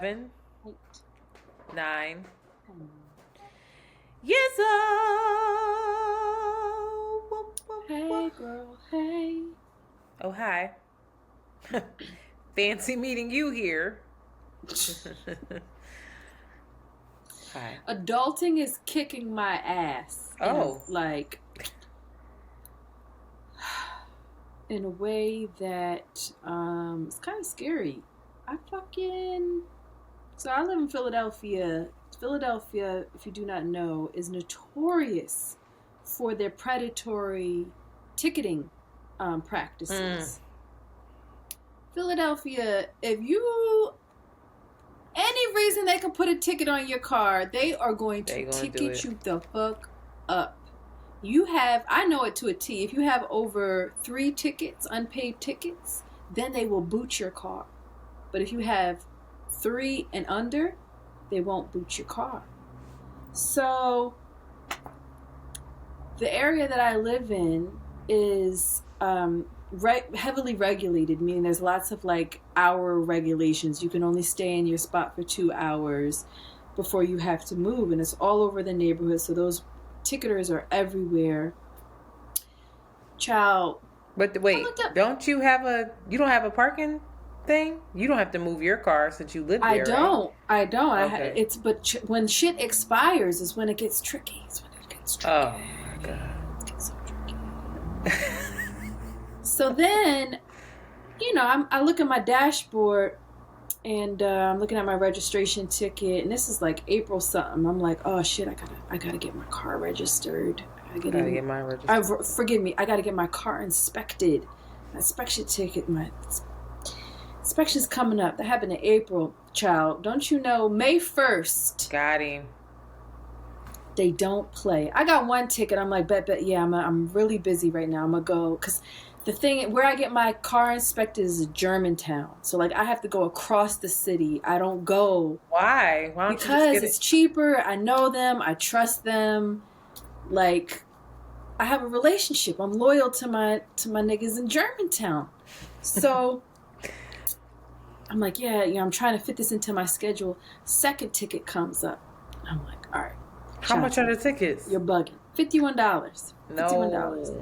7, Eight. 9. 10. Yes, Hey, girl. Hey. Oh, hi. Fancy meeting you here. Hi. Adulting is kicking my ass. Oh. In a way that it's kind of scary. So I live in Philadelphia. Philadelphia, if you do not know, is notorious for their predatory ticketing practices. Philadelphia, if you any reason they can put a ticket on your car, they are going to ticket you the fuck up. I know it to a T. If you have over 3 tickets, unpaid tickets, then they will boot your car. But if you have 3 and under, they won't boot your car. So the area that I live in is heavily regulated, meaning there's lots of hour regulations. You can only stay in your spot for 2 hours before you have to move, and it's all over the neighborhood. So those ticketers are everywhere. Child. But wait, you don't have a parking thing? You don't have to move your car since you live there. I don't. Okay. When shit expires is when it gets tricky. Oh my God. It's so tricky. So then, I look at my dashboard and I'm looking at my registration ticket, and this is like April something. I'm like, oh shit, I gotta get my car registered. I gotta get mine registered. Forgive me, I gotta get my car inspected. My inspection ticket, my inspection's coming up. That happened in April, child. Don't you know? May 1st. Got him. They don't play. I got one ticket. I'm like, bet, yeah, I'm really busy right now. I'm gonna go, because the thing where I get my car inspected is Germantown. So I have to go across the city. I don't go. Why? Why don't because you just get it? It's cheaper. I know them. I trust them. I have a relationship. I'm loyal to my niggas in Germantown. So I'm like, yeah, I'm trying to fit this into my schedule. Second ticket comes up. I'm like, all right. How much are the tickets? You're bugging. $51. No. $51.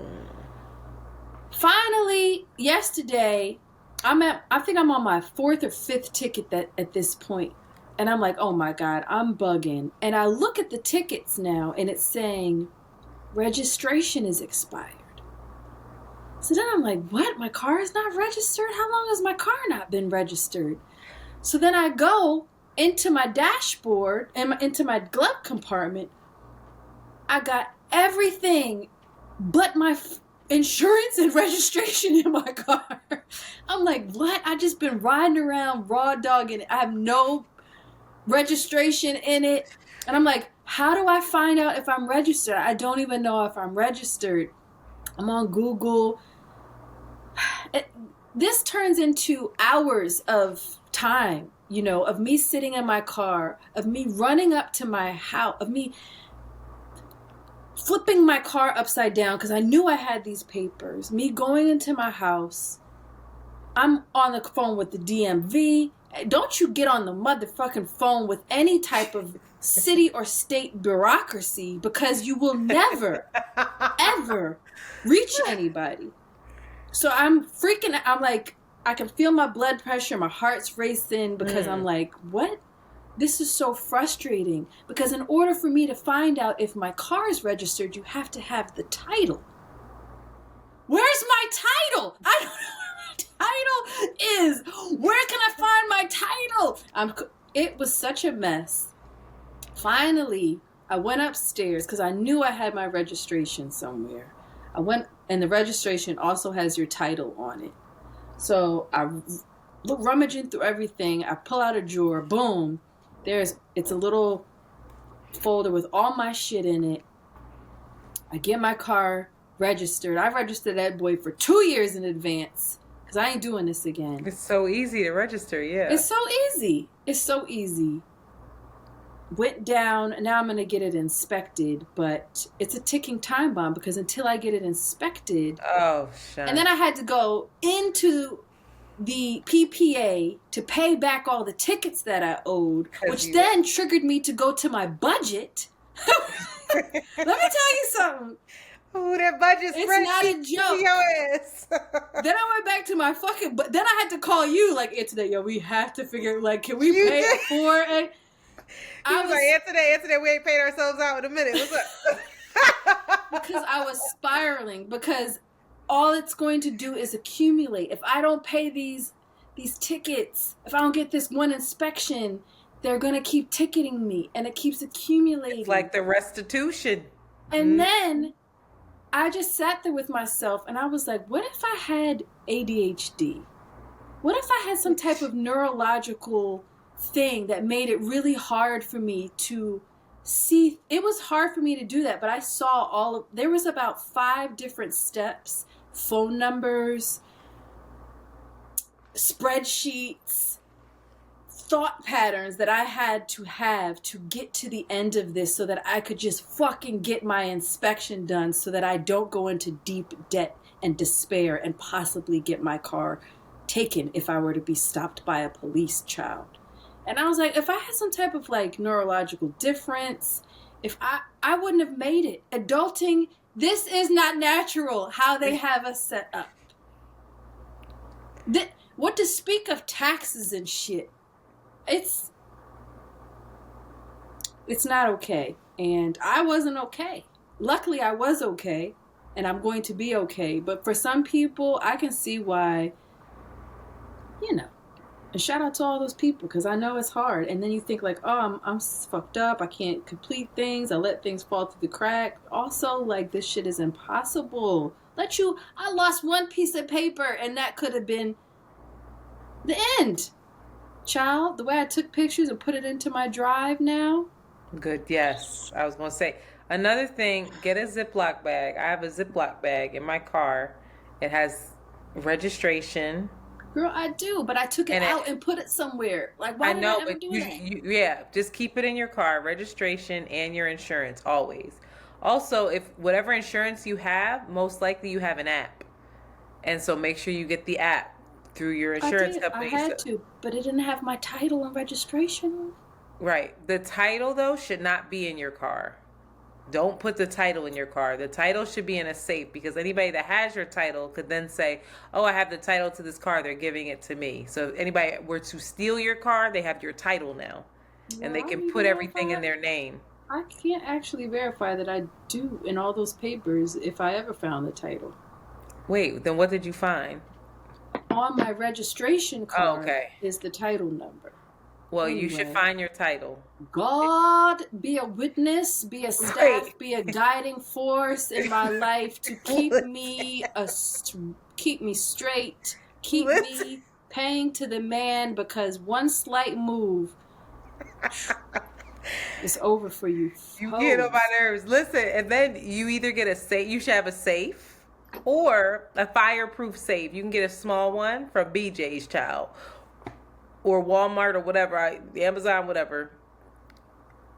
Finally, yesterday, I think I'm on my 4th or 5th ticket at this point. And I'm like, oh my God, I'm bugging. And I look at the tickets now, and it's saying registration is expired. So then I'm like, what? My car is not registered? How long has my car not been registered? So then I go into my dashboard and into my glove compartment. I got everything but my insurance and registration in my car. I'm like, what? I just been riding around raw dogging it. I have no registration in it. And I'm like, how do I find out if I'm registered? I don't even know if I'm registered. I'm on Google. This turns into hours of time, of me sitting in my car, of me running up to my house, of me flipping my car upside down because I knew I had these papers, me going into my house. I'm on the phone with the DMV. Don't you get on the motherfucking phone with any type of city or state bureaucracy, because you will never, ever reach anybody. So I'm freaking out. I'm like, I can feel my blood pressure. My heart's racing because I'm like, what? This is so frustrating, because in order for me to find out if my car is registered, you have to have the title. Where's my title? I don't know where my title is. Where can I find my title? It was such a mess. Finally, I went upstairs because I knew I had my registration somewhere. I went, and the registration also has your title on it. So I look, rummaging through everything. I pull out a drawer. Boom. It's a little folder with all my shit in it. I get my car registered. I registered that boy for 2 years in advance because I ain't doing this again. It's so easy to register, yeah. It's so easy. Went down, and now I'm going to get it inspected, but it's a ticking time bomb because until I get it inspected. Oh, Shanti. And then I had to go into the PPA to pay back all the tickets that I owed, which then triggered me to go to my budget. Let me tell you something. Ooh, that budget It's not a joke. Your ass. Then I went back to my fucking... But then I had to call you, like, Antoinette, yo, we have to figure, like, can we pay it for it? I was like, Antoinette, we ain't paid ourselves out in a minute. What's up? Because I was spiraling. Because all it's going to do is accumulate. If I don't pay these tickets, if I don't get this one inspection, they're going to keep ticketing me. And it keeps accumulating. It's like the restitution. And then I just sat there with myself and I was like, what if I had ADHD? What if I had some type of neurological thing that made it really hard for me to see? It was hard for me to do that, but I saw there was about 5 different steps, phone numbers, spreadsheets, thought patterns that I had to have to get to the end of this so that I could just fucking get my inspection done so that I don't go into deep debt and despair and possibly get my car taken if I were to be stopped by a police child. And I was like, if I had some type of like neurological difference, if I wouldn't have made it. Adulting, this is not natural how they have us set up. What to speak of taxes and shit? It's not okay. And I wasn't okay. Luckily, I was okay. And I'm going to be okay. But for some people, I can see why, And shout out to all those people, because I know it's hard. And then you think like, oh, I'm fucked up. I can't complete things. I let things fall through the crack. Also, like, this shit is impossible. I lost one piece of paper and that could have been the end. Child, the way I took pictures and put it into my drive now. Good, yes. I was going to say, another thing, get a Ziploc bag. I have a Ziploc bag in my car. It has registration. Girl, I do, but I took it out and put it somewhere. Like, why did I ever do that? Just keep it in your car, registration and your insurance, always. Also, if whatever insurance you have, most likely you have an app. And so make sure you get the app through your insurance company. I had to, but it didn't have my title and registration. Right. The title, though, should not be in your car. Don't put the title in your car. The title should be in a safe, because anybody that has your title could then say, oh, I have the title to this car. They're giving it to me. So if anybody were to steal your car, they have your title now. And they can put everything in their name. I can't actually verify that I do in all those papers if I ever found the title. Wait, then what did you find? On my registration card is the title number. Well, anyway, you should find your title. God, be a witness, be a staff, be a guiding force in my life to keep me straight, keep me paying to the man, because one slight move is over for you. You get on my nerves. Listen, and then you either get a safe. You should have a safe or a fireproof safe. You can get a small one from BJ's, child, or Walmart or whatever, Amazon, whatever.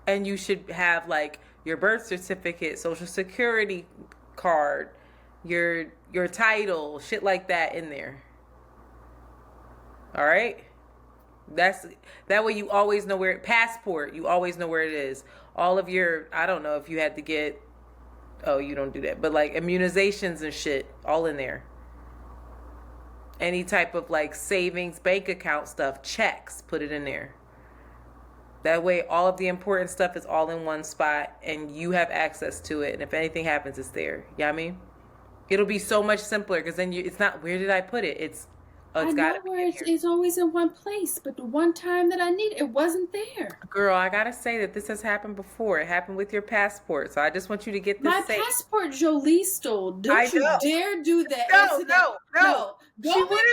And you should have like your birth certificate, social security card, your title, shit like that in there. All right? That way you always know where passport, you always know where it is. All of your, I don't know if you had to get, oh, you don't do that, but like immunizations and shit, all in there. Any type of like savings, bank account stuff, checks, put it in there. That way all of the important stuff is all in one spot and you have access to it. And if anything happens, it's there. You know what I mean? It'll be so much simpler, because then it's not, where did I put it? It's got to be in here. It's always in one place, but the one time that I need it wasn't there. Girl, I gotta say that this has happened before. It happened with your passport, so I just want you to get this. My passport, Jolie stole. Don't you dare do that. No. Don't make me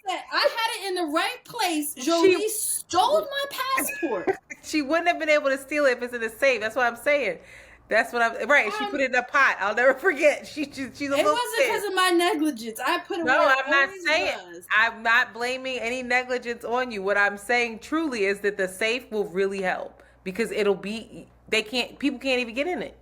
upset. I had it in the right place. Jolie stole my passport. She wouldn't have been able to steal it if it's in a safe. That's what I'm saying. That's what I'm right. She put it in a pot. I'll never forget. She's a little. It wasn't because of my negligence. I put it. No, where I'm not saying. I'm not blaming any negligence on you. What I'm saying truly is that the safe will really help, because it'll be. People can't even get in it.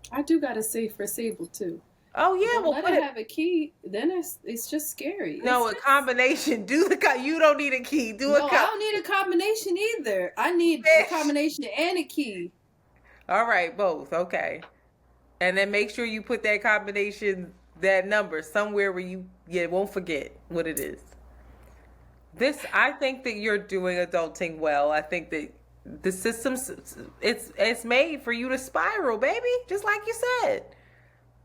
I do got a safe for Sable too. Oh You yeah, don't we'll let put it it. have a key, then it's just scary. No, a combination. You don't need a key. Do a No, I don't need a combination either. I need a combination. combination and a key. All right, both. Okay. And then make sure you put that combination, that number somewhere where you won't forget what it is. I think that you're doing adulting well. I think that the system's, it's made for you to spiral, baby. Just like you said.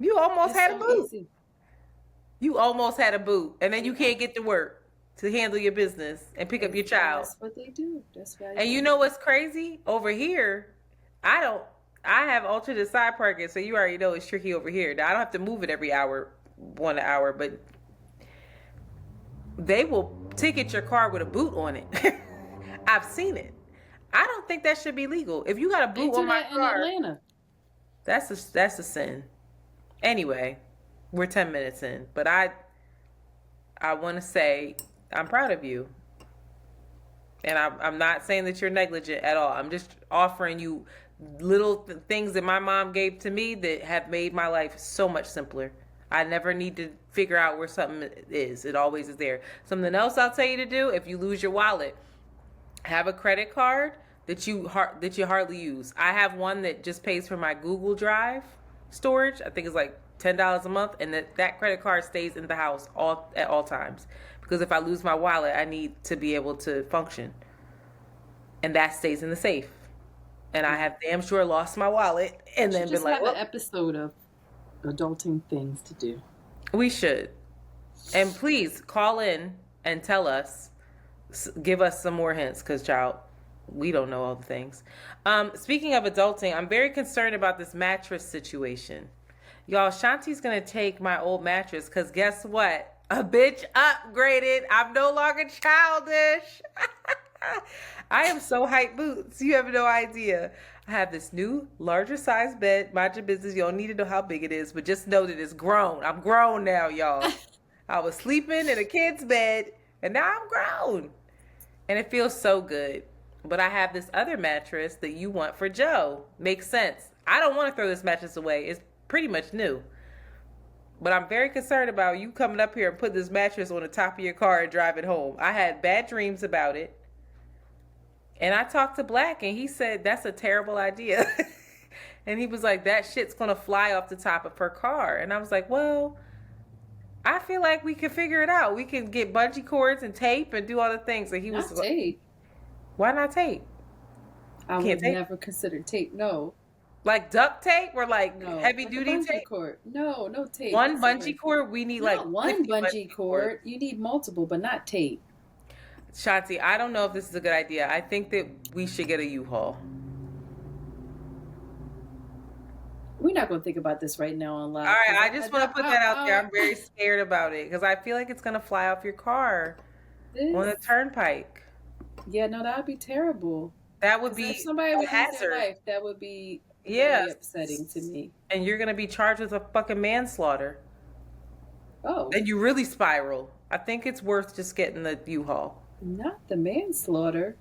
You almost It's had a so boot. easy. You almost had a boot, and then you can't get to work to handle your business and pick up your child. That's what they do. That's why. And you know what's crazy? Over here, I don't. I have alternate side parking, so you already know it's tricky over here. Now I don't have to move it every hour, 1 hour, but they will ticket your car with a boot on it. I've seen it. I don't think that should be legal. If you got a They boot do on my that in car, Atlanta. that's a sin. Anyway, we're 10 minutes in, but I want to say I'm proud of you. And I'm not saying that you're negligent at all. I'm just offering you little things that my mom gave to me that have made my life so much simpler. I never need to figure out where something is. It always is there. Something else I'll tell you to do: if you lose your wallet, have a credit card that you hardly use. I have one that just pays for my Google Drive storage. I think it's like $10 a month, and that credit card stays in the house at all times. Because if I lose my wallet, I need to be able to function. And that stays in the safe. And I have damn sure lost my wallet and then been like, have an episode of adulting things to do. We should. And please call in and tell us, give us some more hints, because child, we don't know all the things. Speaking of adulting, I'm very concerned about this mattress situation. Y'all, Shanti's going to take my old mattress because guess what? A bitch upgraded. I'm no longer childish. I am so hyped, Boots. You have no idea. I have this new, larger size bed. Mind your business. You don't need to know how big it is, but just know that it's grown. I'm grown now, y'all. I was sleeping in a kid's bed, and now I'm grown. And it feels so good. But I have this other mattress that you want for Joe. Makes sense. I don't want to throw this mattress away. It's pretty much new. But I'm very concerned about you coming up here and putting this mattress on the top of your car and driving home. I had bad dreams about it. And I talked to Black, and he said, that's a terrible idea. And he was like, that shit's going to fly off the top of her car. And I was like, well, I feel like we can figure it out. We can get bungee cords and tape and do all the things. And he was Not tape. Why not tape? I would never consider tape. No. Like duct tape or like No, heavy like duty a bungee tape? cord. No tape. One bungee cord? We need like one 50 bungee cord. You need multiple, but not tape. Shanti, I don't know if this is a good idea. I think that we should get a U-Haul. We're not going to think about this right now on live. All right, I just want to put that out there. I'm very scared about it because I feel like it's going to fly off your car on the turnpike. Yeah, no, that would be terrible. That would be if somebody would lose their life, that would be very upsetting to me. And you're going to be charged with a fucking manslaughter. Oh. And you really spiral. I think it's worth just getting the U-Haul. Not the manslaughter.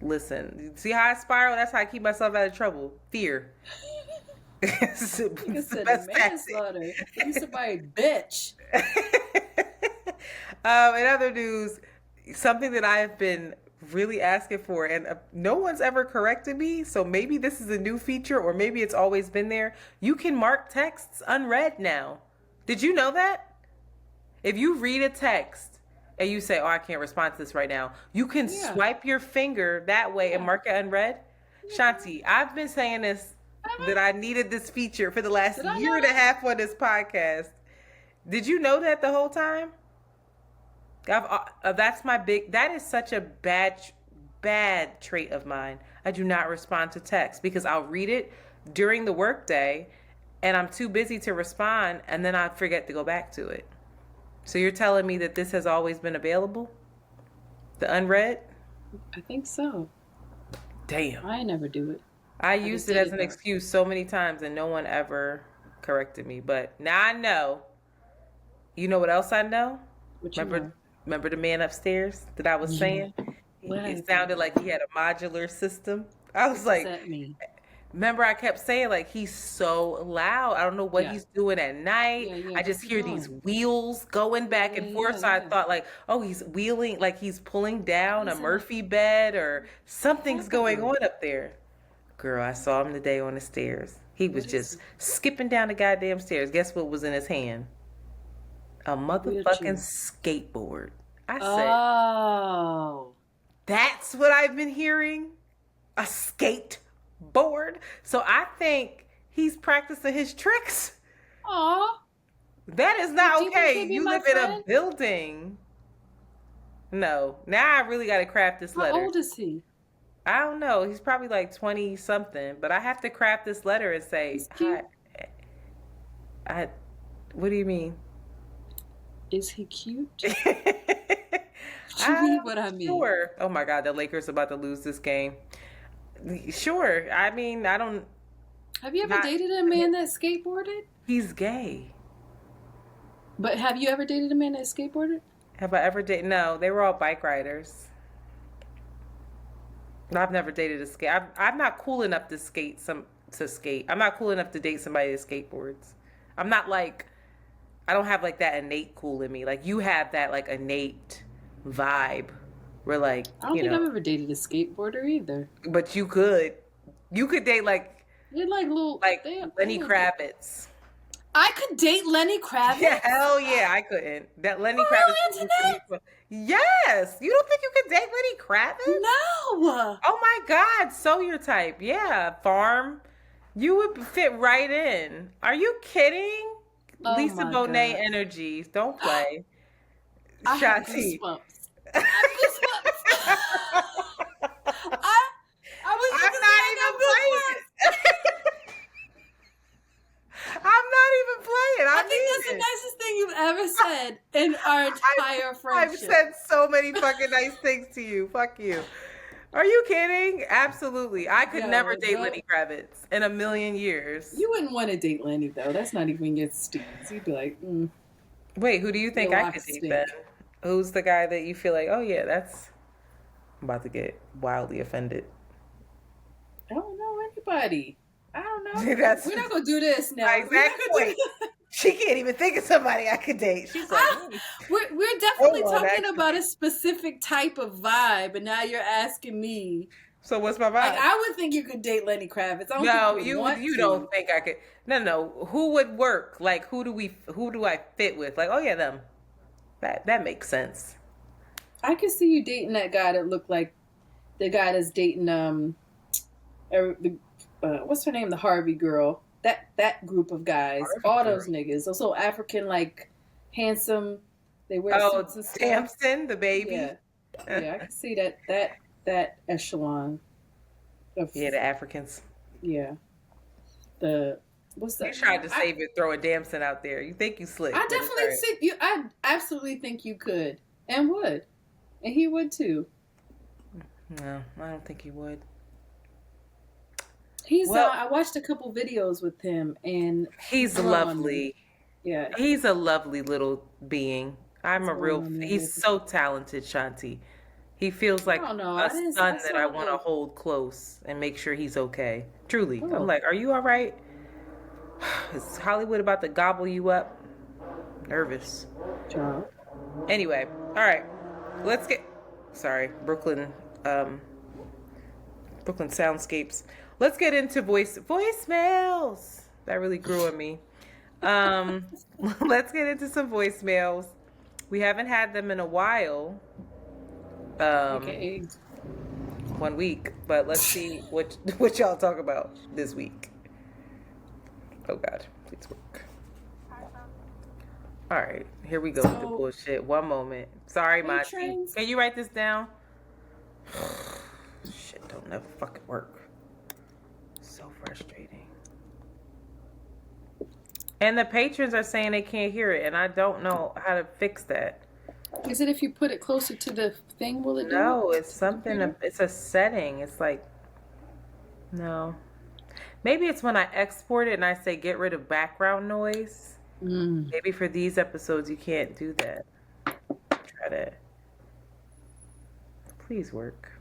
Listen, see how I spiral? That's how I keep myself out of trouble. Fear. It's the best manslaughter. You somebody bitch. In other news, something that I have been really asking for, and no one's ever corrected me, so maybe this is a new feature, or maybe it's always been there. You can mark texts unread now. Did you know that? If you read a text and you say, oh, I can't respond to this right now, you can swipe your finger that way and mark it unread. Shanti, I've been saying this, that I needed this feature for the last year and a half on this podcast. Did you know that the whole time? That is such a bad trait of mine. I do not respond to text because I'll read it during the workday and I'm too busy to respond, and then I forget to go back to it. So you're telling me that this has always been available? The unread? I think so. Damn. I never do it. I used it as an excuse so many times and no one ever corrected me. But now I know. You know what else I know? Remember the man upstairs that I was saying? It sounded like he had a modular system. I was like, remember I kept saying like he's so loud. I don't know what Yeah. he's doing at night. Yeah. I What's just he hear these doing? wheels going back and forth. So I Yeah. thought like, oh, he's wheeling, like he's pulling down a He's in a Murphy bed or something's going heaven. on up there. Girl, I saw him today on the stairs. He was What is just it? skipping down the goddamn stairs. Guess what was in his hand? A motherfucking Wheelchair. skateboard. I said, Oh. that's what I've been hearing? A skateboard? So I think he's practicing his tricks. Aw. That is Do not you think okay. he'd be You my live in a friend? building. No. Now I really got to craft this How letter. old is he? I don't know. He's probably like 20 something, but I have to craft this letter and say, He's hi. cute. I, what do you mean? Is he cute? What you I'm mean what I mean? sure. Oh my God, the Lakers about to lose this game. Sure. I mean, I don't. Have you ever Not. dated a man that skateboarded? He's gay. But have you ever dated a man that skateboarded? Have I ever dated? No, they were all bike riders. I've never dated a skate. I'm not cool enough to skate. I'm not cool enough to date somebody that skateboards. I'm not like. I don't have like that innate cool in me. Like you have that like innate vibe. Where like I don't think I've ever dated a skateboarder either. but you could. You could date They're like little, like they Lenny little- Kravitz. I could date Lenny Kravitz. Yeah, hell yeah, I couldn't. That Lenny For real, Kravitz. Antoinette? Yes, you don't think you could date Lenny Kravitz? No. Oh my God, so your type. Yeah, farm. You would fit right in. Are you kidding? Oh Lisa my Bonet God. energies. Don't play. I have Shanti. goosebumps. I have goosebumps. I was I'm just not saying I even have goosebumps. playing. I'm not even playing. I I think mean that's the it. nicest thing you've ever said in our entire I've friendship. said so many fucking nice things to you. Fuck you. Are you kidding? Absolutely. I could Yo, never date that- Lenny Kravitz in a million years. You wouldn't want to date Lenny though. That's not even your steez. You'd be like, Wait, who do you think Your I locks could date stink. then? Who's the guy that you feel like, oh yeah, that's. I'm about to get wildly offended. I don't know anybody. I don't know. That's We're not gonna do this now. my We're not exact gonna point. do- She can't even think of somebody I could date. She's like, We're definitely Hold on, talking actually. about a specific type of vibe, and now you're asking me. so what's my vibe? Like, I would think you could date Lenny Kravitz. I don't No, think you want you to. don't think I could. No. Who would work? Like who do I fit with? Like, oh yeah, them. That makes sense. I could see you dating that guy that looked like the guy that's dating what's her name? The Harvey girl. That group of guys. Harvey All girl. those niggas. Also African, like handsome. They wear Oh, suits and stuff. Samson, the baby. Yeah, I can see that echelon. Of, Yeah, the Africans. yeah. The what's that? You tried to save it, throwing Damson out there. You think you slick? I but it's definitely alright. see you. I absolutely think you could and would, and he would too. No, I don't think he would. He's. Well- I watched a couple videos with him, and He's growing on lovely. yeah, He's a lovely little being. I'm a real. growing on me, He's baby. so talented, Shanti. He feels like don't know. a I didn't- son I that saw I want to the- hold close and make sure he's okay. Truly, Oh. I'm like, are you all right? Is Hollywood about to gobble you up? Nervous. John. Anyway, all right. Let's get. Sorry, Brooklyn soundscapes. Let's get into voicemails. That really grew on me. Let's get into some voicemails. We haven't had them in a while. Okay. 1 week, but let's see what y'all talk about this week. Oh God, please work. All right, here we go with the So- bullshit. One moment. Sorry, Monty. Patrons. Can you write this down? Shit, don't never fucking work. So frustrating. And the patrons are saying they can't hear it, and I don't know how to fix that. Is it if you put it closer to the thing? Will it do No, it? it's something. It's a setting. It's like, no. Maybe it's when I export it and I say get rid of background noise. Mm. Maybe for these episodes you can't do that. Try that. Please work.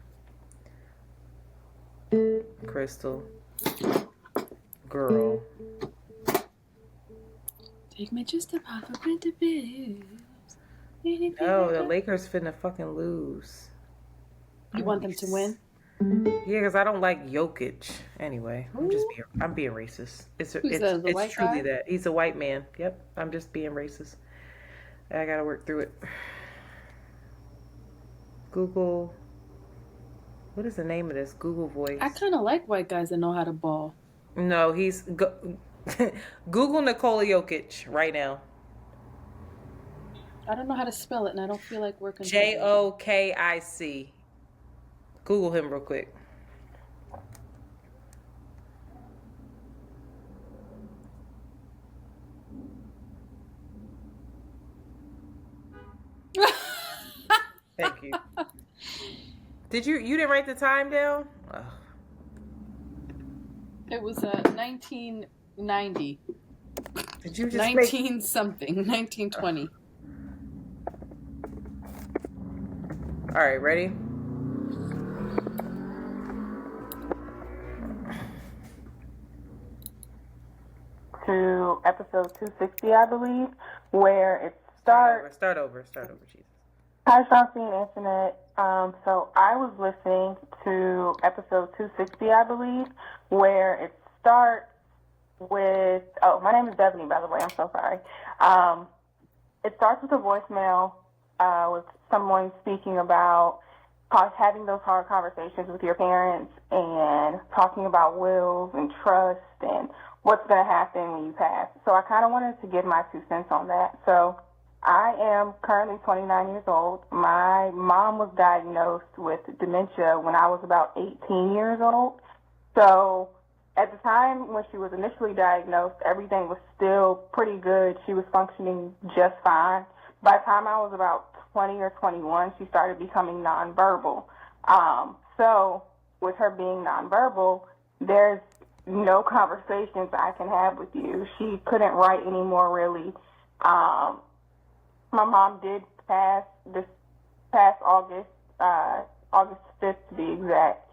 Crystal. Girl. Take me just a pop up with the booze. No, the Lakers finna fucking lose. You want them to win? Yeah, because I don't like Jokic. Anyway, I'm being racist. Who's that, the It's white truly guy? that. He's a white man. Yep, I'm just being racist. I gotta work through it. Google. What is the name of this? Google Voice. I kind of like white guys that know how to ball. No, Google Nikola Jokic right now. I don't know how to spell it, and I don't feel like working. Jokic. Google him real quick. Thank you. You didn't write the time down? Ugh. It was 1990. Did you just 19 something, 1920. All right, ready? To episode 260, I believe, where it starts. Start over, Jesus. Hi, Shanti and Antoinette. So I was listening to episode 260, I believe, where it starts with, my name is Debbie, by the way, I'm so sorry. It starts with a voicemail with someone speaking about having those hard conversations with your parents and talking about wills and trust and what's going to happen when you pass. So I kind of wanted to give my 2 cents on that. So I am currently 29 years old. My mom was diagnosed with dementia when I was about 18 years old. So at the time when she was initially diagnosed, everything was still pretty good. She was functioning just fine. By the time I was about 20 or 21, she started becoming nonverbal. So with her being nonverbal, there's no conversations I can have with you. She couldn't write anymore, really. My mom did pass this past August, August 5th to be exact.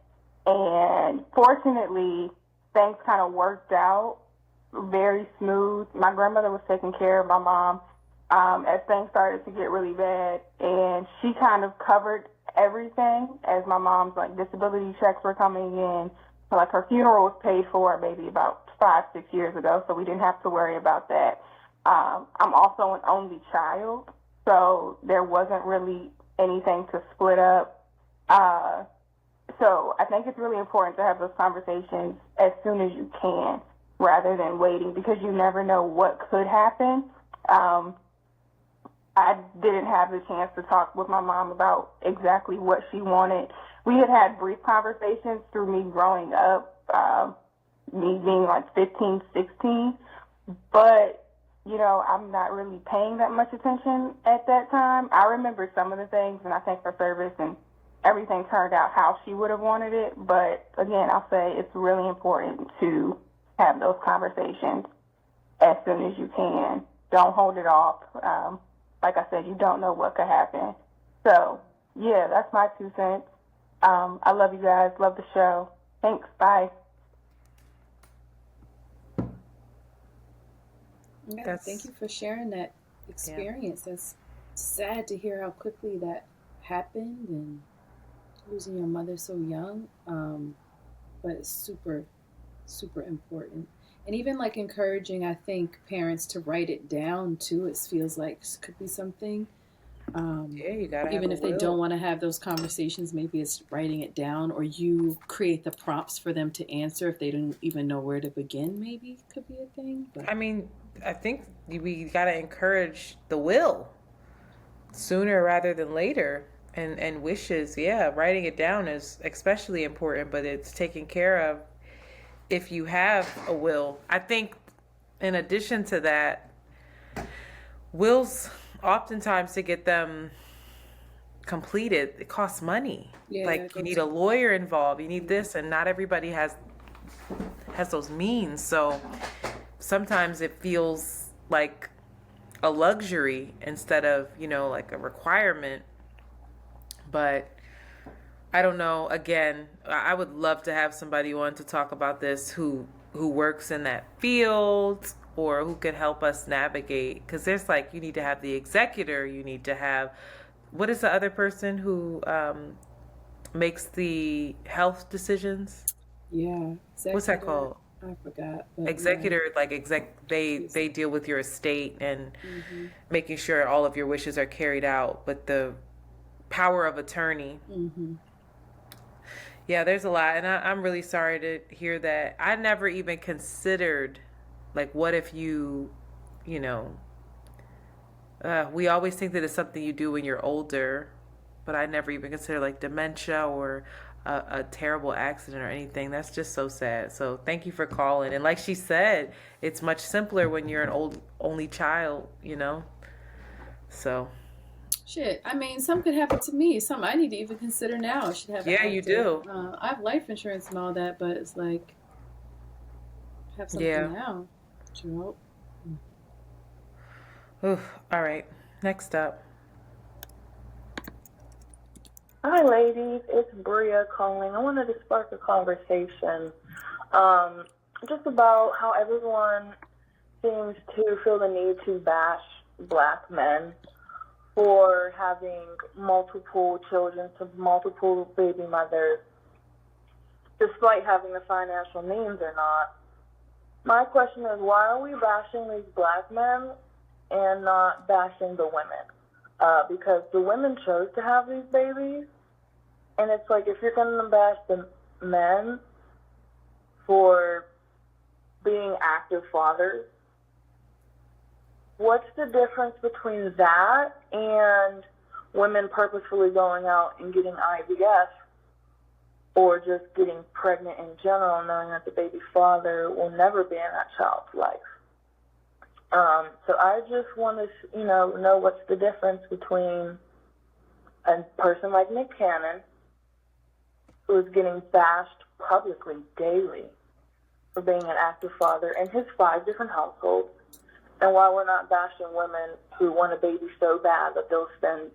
And fortunately, things kind of worked out very smooth. My grandmother was taking care of my mom as things started to get really bad. And she kind of covered everything as my mom's disability checks were coming in. So her funeral was paid for maybe about 5-6 years ago, so we didn't have to worry about that. I'm also an only child, so there wasn't really anything to split up. So I think it's really important to have those conversations as soon as you can rather than waiting because you never know what could happen. I didn't have the chance to talk with my mom about exactly what she wanted. We had brief conversations through me growing up, me being 15, 16, but I'm not really paying that much attention at that time. I remember some of the things, and I thank her service, and everything turned out how she would have wanted it. But again, I'll say it's really important to have those conversations as soon as you can. Don't hold it off. Like I said, you don't know what could happen. So, yeah, that's my 2 cents. I love you guys. Love the show. Thanks. Bye. Yeah, thank you for sharing that experience. Yeah. That's sad to hear how quickly that happened and losing your mother so young. But it's super, super important. And even encouraging, I think, parents to write it down too. It feels like it could be something. You gotta even if they don't want to have those conversations, maybe it's writing it down, or you create the prompts for them to answer if they don't even know where to begin. Maybe could be a thing. But I think we gotta encourage the will sooner rather than later, and wishes. Yeah, writing it down is especially important, but it's taken care of if you have a will. I think in addition to that, wills, oftentimes to get them completed, it costs money. Yeah, you need a lawyer involved, you need this, and not everybody has those means. So sometimes it feels like a luxury instead of, a requirement. But I don't know. Again, I would love to have somebody on to talk about this who who works in that field or who could help us navigate. Because there's like, you need to have the executor, you need to have, what is the other person who makes the health decisions? Yeah. What's that Executor. called? I forgot. But Executor, like they deal with your estate and Mm-hmm. making sure all of your wishes are carried out. But the power of attorney, Mm-hmm. yeah, there's a lot, and I'm really sorry to hear that. I never even considered, like, what if you know, we always think that it's something you do when you're older, but I never even considered like dementia or a terrible accident or anything. That's just so sad. So thank you for calling. And like she said, it's much simpler when you're an only child, you know? So. Shit, I mean, some could happen to me. Some I need to even consider now. I should have. Yeah, you do. I have life insurance and all that, but it's like have something Yeah. now. You know? Oof. All right. Next up. Hi, ladies. It's Bria calling. I wanted to spark a conversation just about how everyone seems to feel the need to bash black men for having multiple children to multiple baby mothers, despite having the financial means or not. My question is, why are we bashing these black men and not bashing the women? Because the women chose to have these babies, and it's like, if you're going to bash the men for being active fathers, what's the difference between that and women purposefully going out and getting IVF or just getting pregnant in general, knowing that the baby father will never be in that child's life? So I just want to, know what's the difference between a person like Nick Cannon, who is getting bashed publicly daily for being an active father in his 5 different households, and why we're not bashing women who want a baby so bad that they'll spend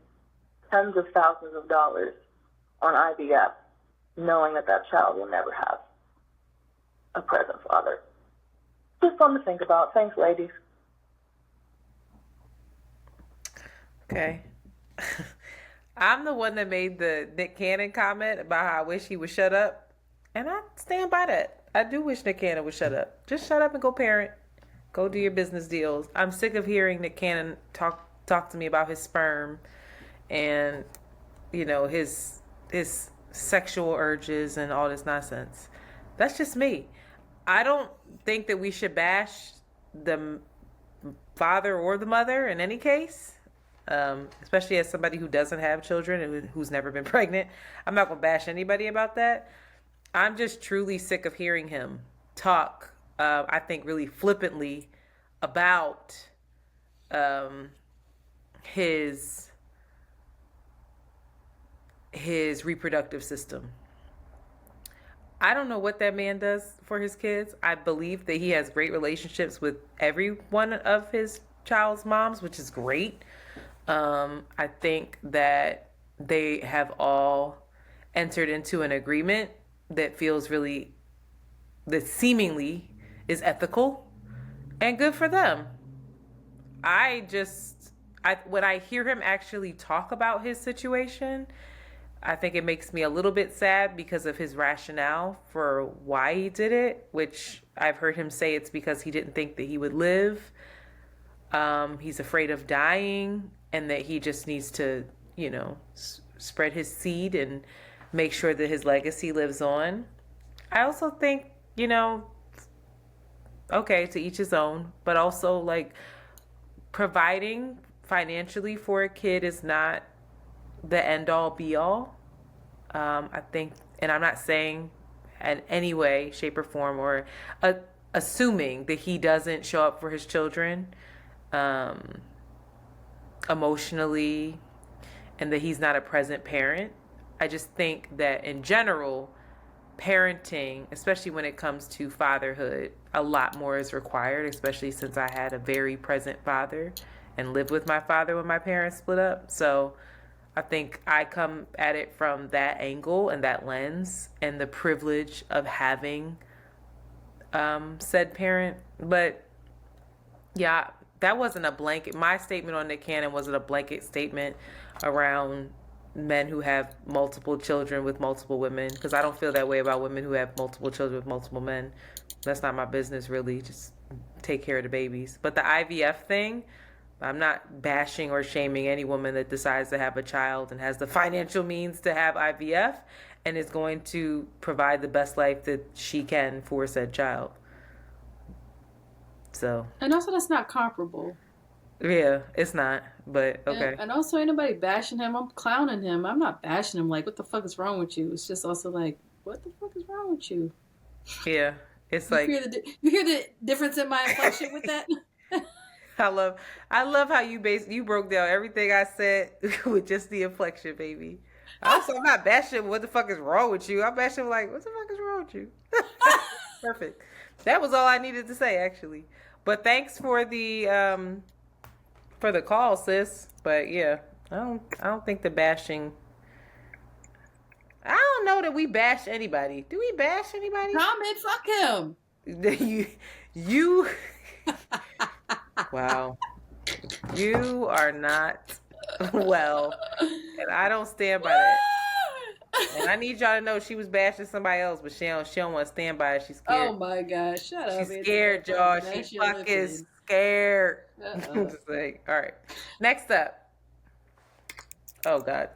tens of thousands of dollars on IVF, knowing that that child will never have a present father. Just something to think about. Thanks, ladies. Okay. I'm the one that made the Nick Cannon comment about how I wish he would shut up. And I stand by that. I do wish Nick Cannon would shut up. Just shut up and go parent. Go do your business deals. I'm sick of hearing Nick Cannon talk to me about his sperm and, his sexual urges and all this nonsense. That's just me. I don't think that we should bash the father or the mother in any case. Especially as somebody who doesn't have children and who's never been pregnant. I'm not going to bash anybody about that. I'm just truly sick of hearing him talk, I think, really flippantly about his reproductive system. I don't know what that man does for his kids. I believe that he has great relationships with every one of his child's moms, which is great. I think that they have all entered into an agreement that seemingly is ethical and good for them. When I hear him actually talk about his situation, I think it makes me a little bit sad because of his rationale for why he did it, which I've heard him say it's because he didn't think that he would live. He's afraid of dying, and that he just needs to, spread his seed and make sure that his legacy lives on. I also think, okay, to each his own, but also like providing financially for a kid is not the end all be all. I think, and I'm not saying in any way, shape, or form, or assuming that he doesn't show up for his children emotionally, and that he's not a present parent. I just think that in general, parenting, especially when it comes to fatherhood, a lot more is required, especially since I had a very present father and lived with my father when my parents split up. So I think I come at it from that angle and that lens, and the privilege of having said parent. But yeah, that wasn't a blanket. My statement on Nick Cannon wasn't a blanket statement around men who have multiple children with multiple women, because I don't feel that way about women who have multiple children with multiple men. That's not my business, really. Just take care of the babies. But the IVF thing, I'm not bashing or shaming any woman that decides to have a child and has the financial means to have IVF and is going to provide the best life that she can for said child. So. And also, that's not comparable. Yeah, it's not, but okay. And also, ain't nobody bashing him. I'm clowning him. I'm not bashing him. Like, what the fuck is wrong with you? It's just also like, what the fuck is wrong with you? Yeah, it's you like you hear the difference in my inflection with that. I love how you broke down everything I said with just the inflection, baby. Also, I'm not bashing what the fuck is wrong with you. I'm bashing like, what the fuck is wrong with you? Perfect. That was all I needed to say, actually. But thanks for the call, sis. But yeah, I don't think the bashing. I don't know that we bash anybody. Do we bash anybody? Comment, fuck him. You. Wow. You are not well, and I don't stand by that. And I need y'all to know she was bashing somebody else, but she don't want to stand by it. She's scared. Oh my gosh, shut up. She's scared, y'all. She fucking scared. Just like, all right. Next up. Oh God.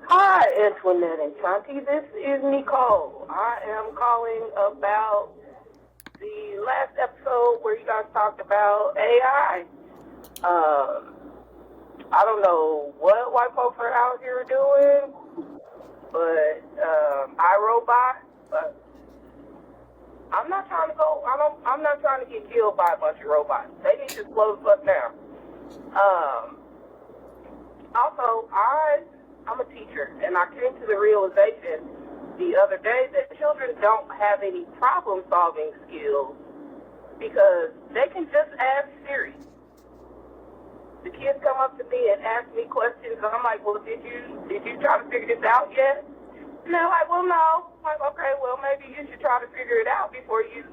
Hi, Antoinette and Shanti. This is Nicole. I am calling about the last episode where you guys talked about AI. I don't know what white folks are out here doing, but iRobot. But I'm not trying to go. I'm not trying to get killed by a bunch of robots. They need to slow the fuck down. Also, I'm a teacher, and I came to the realization the other day that children don't have any problem-solving skills because they can just ask Siri. The kids come up to me and ask me questions, and I'm like, well, did you try to figure this out yet? And they're like, well, no. I'm like, okay, well, maybe you should try to figure it out before you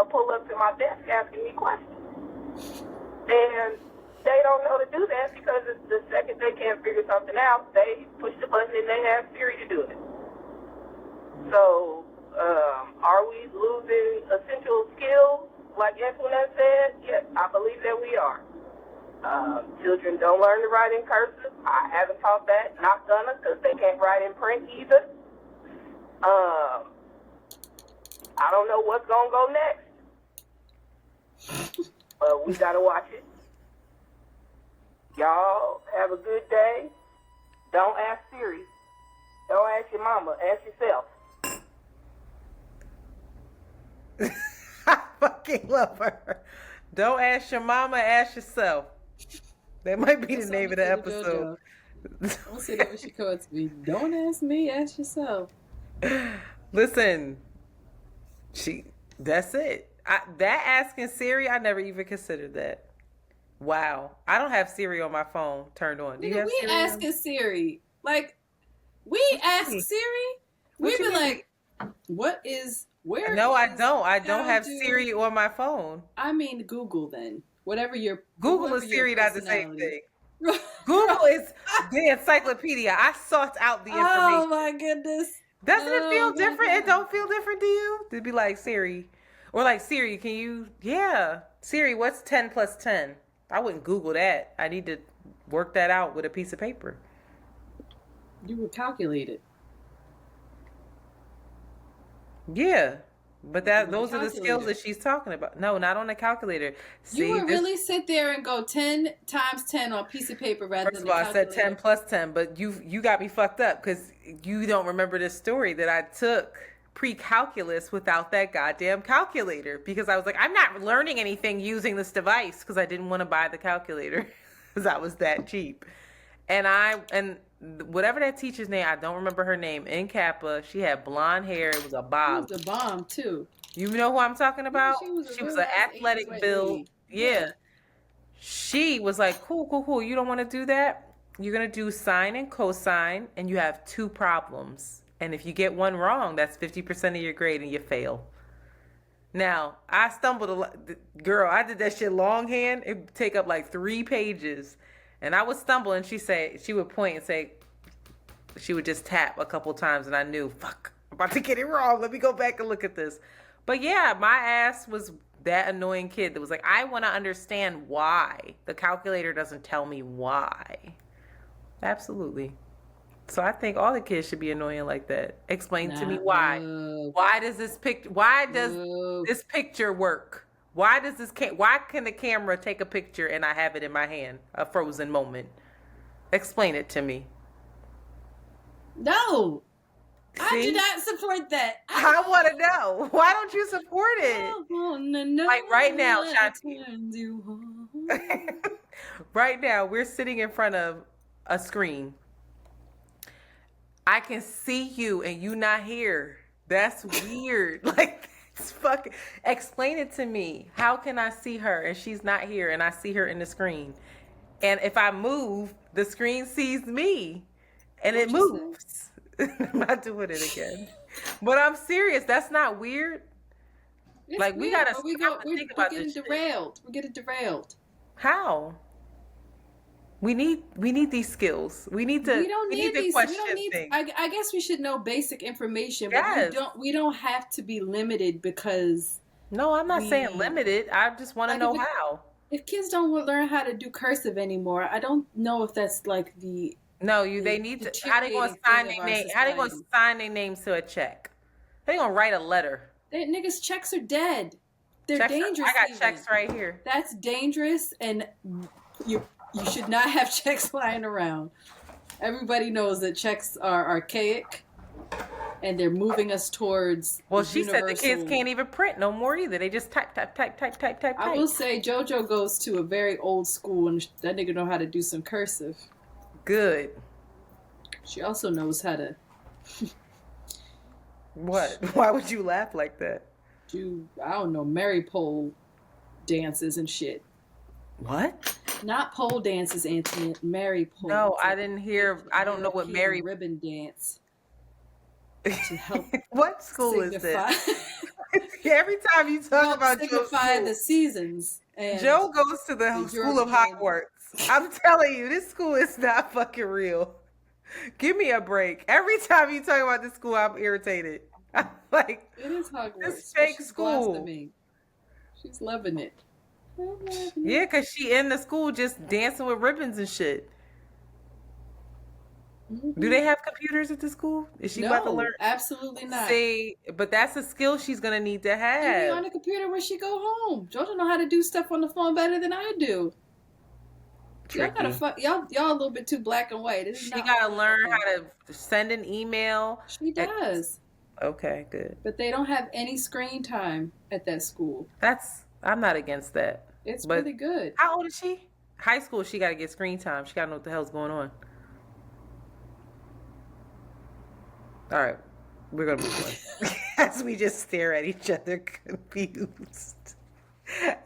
pull up to my desk asking me questions. And they don't know to do that because the second they can't figure something out, they push the button and they have Siri to do it. So, are we losing essential skills, like Antoinette said? Yes, I believe that we are. Children don't learn to write in cursive. I haven't taught that, not gonna, because they can't write in print either. I don't know what's gonna go next, but we gotta watch it. Y'all have a good day. Don't ask Siri. Don't ask your mama. Ask yourself. I fucking love her. Don't ask your mama, ask yourself. That might be the name of the episode. I'll say that when she comes to me. Don't ask me, ask yourself. Listen, that's it. That asking Siri, I never even considered that. Wow. I don't have Siri on my phone turned on. Do you have we Siri asking Siri. Like, we ask Siri. We be like, where No, I is don't. I don't have Siri on my phone. I mean Google then. Whatever your Google and Siri not the same thing. Google is the encyclopedia. I sought out the information. Oh my goodness. Doesn't it feel different? It don't feel different to you? To be like Siri. Or like Siri, can you Siri, what's 10 plus 10? I wouldn't Google that. I need to work that out with a piece of paper. You would calculate it. Yeah. But those are the skills that she's talking about. No, not on a calculator. See, you would really sit there and go 10 times 10 on a piece of paper rather than First of all, I said 10 plus 10, but you got me fucked up because you don't remember this story that I took pre-calculus without that goddamn calculator because I was like, I'm not learning anything using this device because I didn't want to buy the calculator because I was that cheap. And whatever that teacher's name, I don't remember her name, in Kappa, she had blonde hair. It was a bob. She was a bomb, too. You know who I'm talking about? Yeah, she was an athletic build. Yeah. She was like, cool. You don't want to do that? You're going to do sine and cosine, and you have two problems. And if you get one wrong, that's 50% of your grade and you fail. Now, I stumbled a lot. Girl, I did that shit longhand. It would take up like 3 pages. And I would stumble and she would point and say, she would just tap a couple times and I knew, fuck, I'm about to get it wrong. Let me go back and look at this. But yeah, my ass was that annoying kid that was like, I want to understand why. The calculator doesn't tell me why. Absolutely. So I think all the kids should be annoying like that. Explain to me why. Why does this picture work? Why can the camera take a picture and I have it in my hand, a frozen moment? Explain it to me. No. See? I do not support that. I want to know. Why don't you support it? Like right now, Shanti. Right now, we're sitting in front of a screen. I can see you and you not here. That's weird. Like, it's fucking. Explain it to me. How can I see her and she's not here and I see her in the screen? And if I move, the screen sees me and it moves. I'm not doing it again. But I'm serious. That's not weird. It's like weird, we gotta we're getting derailed. We're getting derailed. How? We need these skills. We need to. We don't need these. Question We don't need. things. I guess we should know basic information, Yes. but we don't have to be limited because. No, I'm not saying limited. I just want to know how. If kids don't learn how to do cursive anymore, I don't know if that's like the. No, they need to. How they gonna sign their name? How they gonna sign their names to a check? How they gonna write a letter? Niggas, checks are dead. They're dangerous. I got checks right here. That's dangerous, and you should not have checks flying around. Everybody knows that checks are archaic, and they're moving us towards. Well, she said the kids can't even print no more either. They just type. I will say JoJo goes to a very old school, and that nigga know how to do some cursive. Good. She also knows how to. What? Why would you laugh like that? Do I don't know, Mary pole dances and shit. What? Not pole dances, Antoinette. Mary pole. No, I didn't hear. I don't know what Mary ribbon dance. To help. What school is this? Every time you talk about signify the seasons. And Joe goes to the school of Hogwarts. I'm telling you, this school is not fucking real. Give me a break. Every time you talk about this school, I'm irritated. I'm like, it is Hogwarts. This fake school. She's loving it. Yeah, because she in the school just dancing with ribbons and shit. Mm-hmm. Do they have computers at the school? Is she about to learn? Absolutely not. See, but that's a skill she's going to need to have. She'll be on the computer when she go home. JoJo know how to do stuff on the phone better than I do. Tricky. Y'all a little bit too black and white. She got to learn how to send an email. She does. Okay, good. But they don't have any screen time at that school. I'm not against that. It's really good. How old is she? High school, she got to get screen time. She got to know what the hell's going on. All right, we're going to move on. As we just stare at each other confused.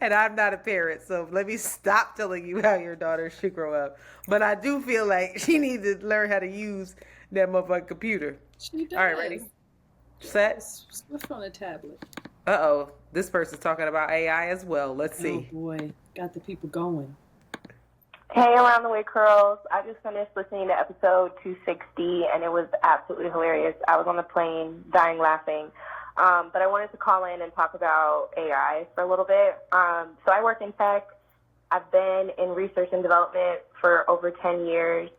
And I'm not a parent, so let me stop telling you how your daughter should grow up. But I do feel like she needs to learn how to use that motherfucking computer. She does. All right, ready? Set? Swift on a tablet. Uh-oh. This person's talking about AI as well. Let's see. Oh, boy. Got the people going. Hey, Around the Way Curls. I just finished listening to episode 260, and it was absolutely hilarious. I was on the plane, dying laughing. But I wanted to call in and talk about AI for a little bit. So I work in tech. I've been in research and development for over 10 years.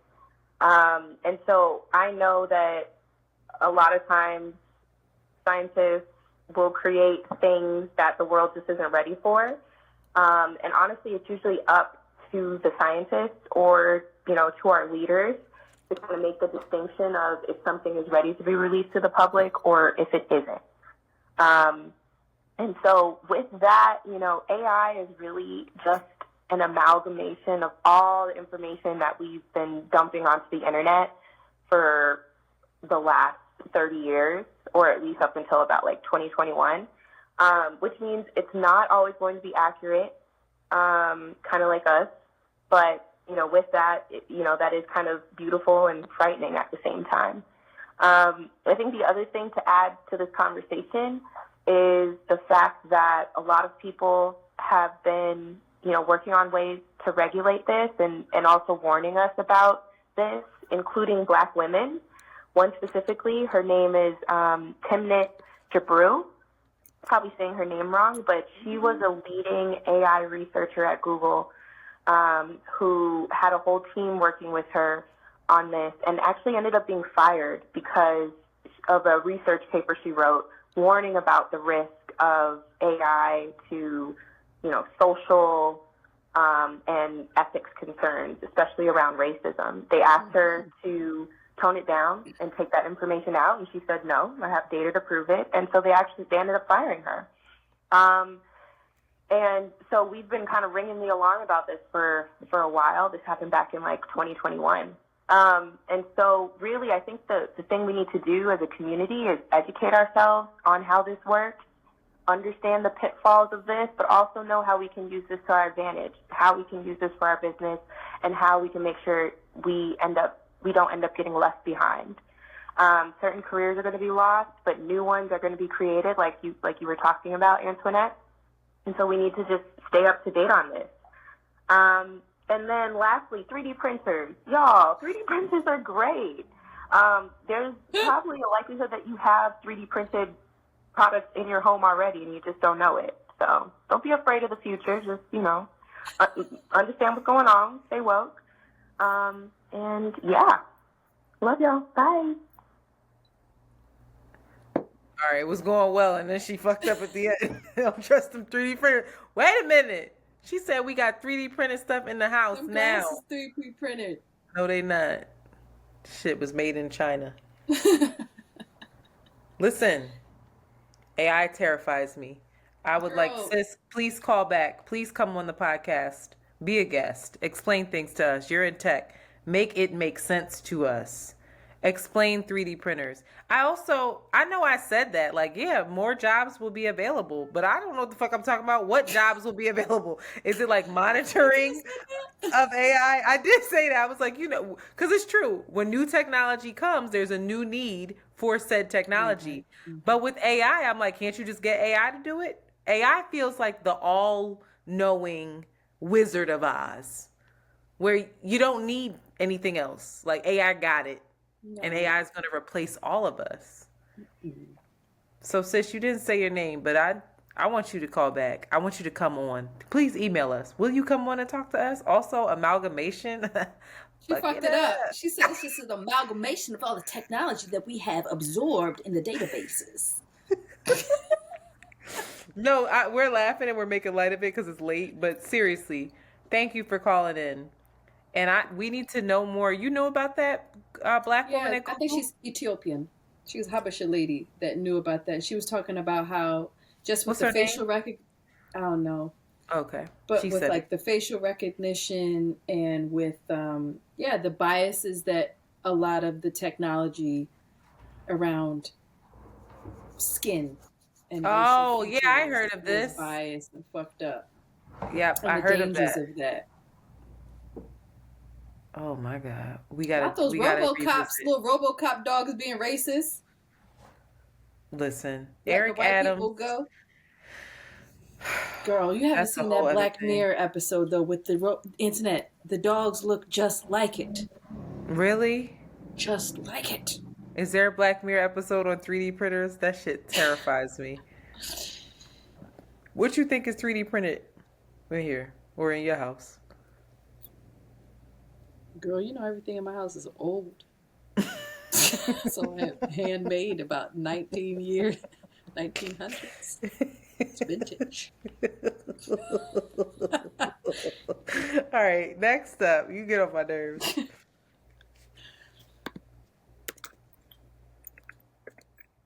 And so I know that a lot of times scientists will create things that the world just isn't ready for. And honestly, it's usually up to the scientists or, to our leaders to kind of make the distinction of if something is ready to be released to the public or if it isn't. And so with that, AI is really just an amalgamation of all the information that we've been dumping onto the internet for the last 30 years, or at least up until about 2021, which means it's not always going to be accurate, kind of like us. But, with that, that is kind of beautiful and frightening at the same time. I think the other thing to add to this conversation is the fact that a lot of people have been, working on ways to regulate this and also warning us about this, including Black women. One specifically, her name is Timnit Gebru. Probably saying her name wrong, but she was a leading AI researcher at Google who had a whole team working with her on this and actually ended up being fired because of a research paper she wrote warning about the risk of AI to, social and ethics concerns, especially around racism. They asked her to tone it down and take that information out, and she said, no, I have data to prove it. And so they ended up firing her. And so we've been kind of ringing the alarm about this for a while. This happened back in 2021. And so really, I think the thing we need to do as a community is educate ourselves on how this works, understand the pitfalls of this, but also know how we can use this to our advantage, how we can use this for our business, and how we can make sure we don't end up getting left behind. Certain careers are going to be lost, but new ones are going to be created, like you were talking about, Antoinette. And so we need to just stay up to date on this. And then lastly, 3D printers. Y'all, 3D printers are great. There's probably a likelihood that you have 3D printed products in your home already and you just don't know it. So don't be afraid of the future. Just, understand what's going on. Stay woke. And yeah, love y'all. Bye. All right, it was going well, and then she fucked up at the end. I don't trust them 3D printers. Wait a minute. She said we got 3D printed stuff in the house Some now. glasses 3D printed. No, they not. Shit was made in China. Listen, AI terrifies me. I would like, sis, please call back. Please come on the podcast. Be a guest. Explain things to us. You're in tech. Make it make sense to us. Explain 3D printers. I know I said that, more jobs will be available, but I don't know what the fuck I'm talking about. What jobs will be available? Is it like monitoring of AI? I did say that. I was like, because it's true. When new technology comes, there's a new need for said technology. Mm-hmm. But with AI, I'm like, can't you just get AI to do it? AI feels like the all-knowing Wizard of Oz, where you don't need anything else. Like AI got it. No. And AI is going to replace all of us. Mm-hmm. So, sis, you didn't say your name, but I want you to call back. I want you to come on. Please email us. Will you come on and talk to us? Also, amalgamation. She fucked it up. She said it's just an amalgamation of all the technology that we have absorbed in the databases. No, we're laughing and we're making light of it because it's late. But seriously, thank you for calling in. And we need to know more. You know about that Black woman? I think she's Ethiopian. She was a Habesha lady that knew about that. She was talking about how just with the facial recognition, I don't know. Okay. But with the facial recognition and with, the biases that a lot of the technology around skin and I heard of this. Biased and fucked up. Yep, I heard of that. Of that. Oh my God, we got those RoboCops, little RoboCop dogs being racist. Listen, Let Eric Adams. Go. Girl, you haven't seen that Black Mirror episode though with the internet. The dogs look just like it. Really? Just like it. Is there a Black Mirror episode on 3D printers? That shit terrifies me. What you think is 3D printed in here or in your house? Girl, everything in my house is old. So I have handmade about 1900s. It's vintage. All right, next up. You get on my nerves.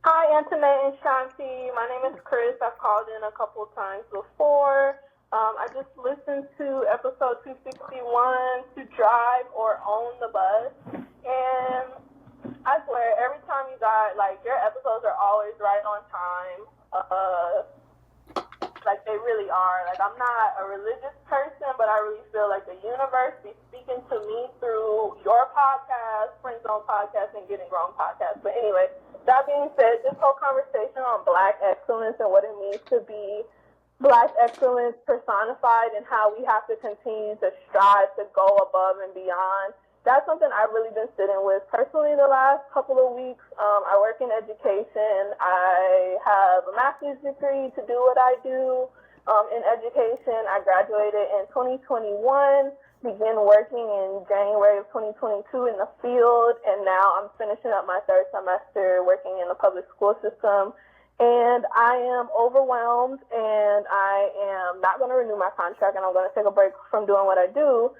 Hi, Antoinette and Shanti. My name is Chris. I've called in a couple of times before. I just listened to episode 261 to drive or own the bus. And I swear, every time you guys, your episodes are always right on time. like they really are. Like, I'm not a religious person, but I really feel like the universe be speaking to me through your podcast, Friend Zone podcast, and Getting Grown podcast. But anyway, that being said, this whole conversation on Black excellence and what it means to be Black excellence personified and how we have to continue to strive to go above and beyond. That's something I've really been sitting with personally the last couple of weeks. I work in education. I have a master's degree to do what I do in education. I graduated in 2021, began working in January of 2022 in the field, and now I'm finishing up my third semester working in the public school system. And I am overwhelmed, and I am not going to renew my contract, and I'm going to take a break from doing what I do.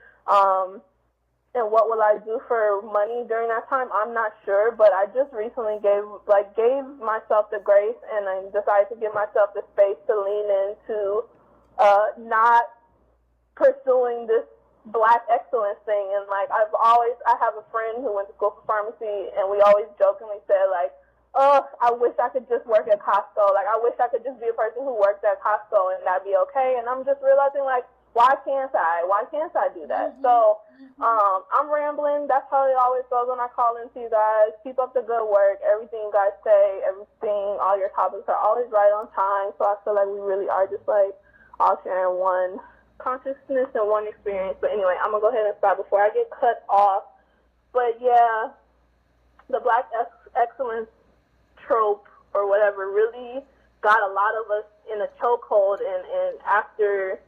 And what will I do for money during that time? I'm not sure, but I just recently gave myself the grace, and I decided to give myself the space to lean into not pursuing this Black excellence thing. And like I have a friend who went to school for pharmacy, and we always jokingly said like, oh, I wish I could just work at Costco. Like, I wish I could just be a person who works at Costco and that'd be okay. And I'm just realizing, like, why can't I? Why can't I do that? So, I'm rambling. That's how it always goes when I call into you guys. Keep up the good work. Everything you guys say, all your topics are always right on time. So I feel like we really are just, like, all sharing one consciousness and one experience. But anyway, I'm going to go ahead and stop before I get cut off. But, yeah, the Black excellence trope or whatever really got a lot of us in a chokehold, and after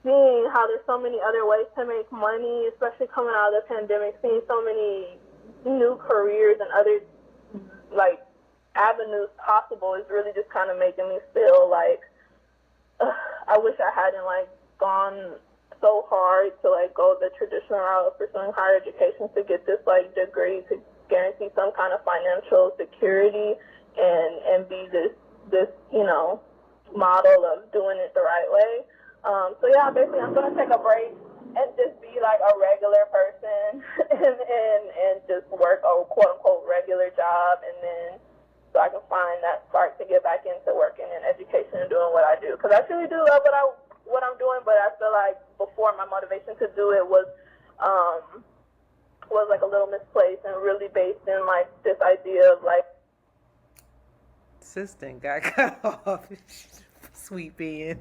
seeing how there's so many other ways to make money, especially coming out of the pandemic, seeing so many new careers and other like avenues possible is really just kind of making me feel like I wish I hadn't like gone so hard to like go the traditional route of pursuing higher education to get this like degree to guarantee some kind of financial security and be this model of doing it the right way. So yeah, basically I'm gonna take a break and just be like a regular person and just work a quote unquote regular job, and then so I can find that spark to get back into working in education and doing what I do, because I truly do love what I'm doing, but I feel like before my motivation to do it was like a little misplaced and really based in like this idea of like assistant got cut off. Sweet being.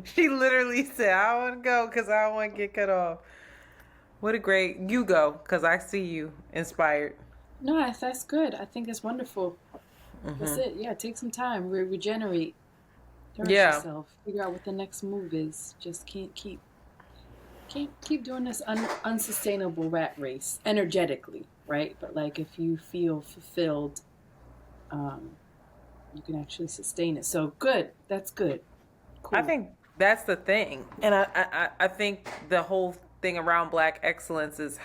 She literally said, I don't want to go because I don't want to get cut off. What a great, you go, because I see you inspired. No, that's good. I think it's wonderful. That's it. Yeah, take some time, regenerate, direct yourself, figure out what the next move is. Just can't keep doing this unsustainable rat race energetically, right? But like if you feel fulfilled, you can actually sustain it. So good. That's good. Cool. I think that's the thing. And I think the whole thing around Black excellence is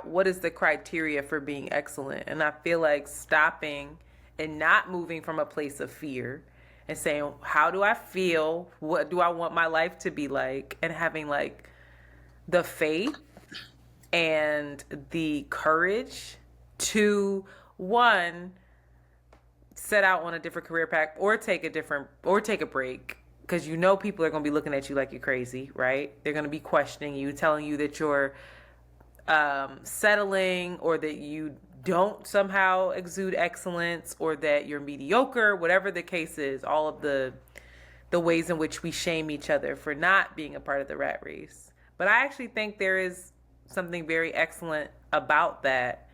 what is the criteria for being excellent? And I feel like stopping and not moving from a place of fear and saying, how do I feel? What do I want my life to be like? And having like the faith and the courage to, one, set out on a different career path or take a break, because you know people are going to be looking at you like you're crazy, right? They're going to be questioning you, telling you that you're settling, or that you don't somehow exude excellence, or that you're mediocre, whatever the case is. All of the ways in which we shame each other for not being a part of the rat race. But I actually think there is something very excellent about that.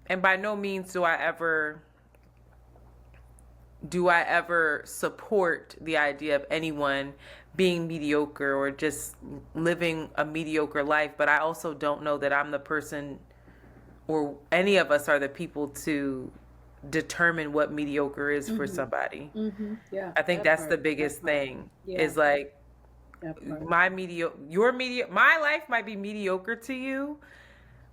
And by no means do I ever support the idea of anyone being mediocre or just living a mediocre life. But I also don't know that I'm the person, or any of us are the people to determine what mediocre is for somebody. Yeah, I think that's the biggest thing. Is like my life might be mediocre to you,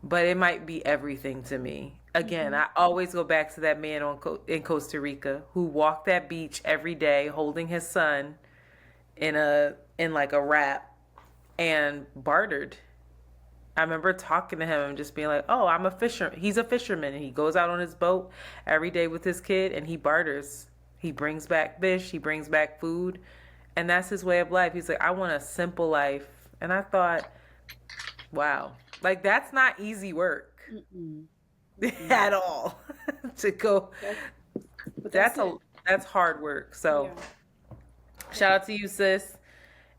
but it might be everything to me. Again, I always go back to that man in Costa Rica who walked that beach every day holding his son in like a wrap and bartered. I remember talking to him and just being like, oh, I'm a fisherman. He's a fisherman, and he goes out on his boat every day with his kid and he barters He brings back fish, he brings back food, and that's his way of life. He's like, I want a simple life. And I thought, wow, like that's not easy work at all. To go, But that's hard work. So shout out to you, sis.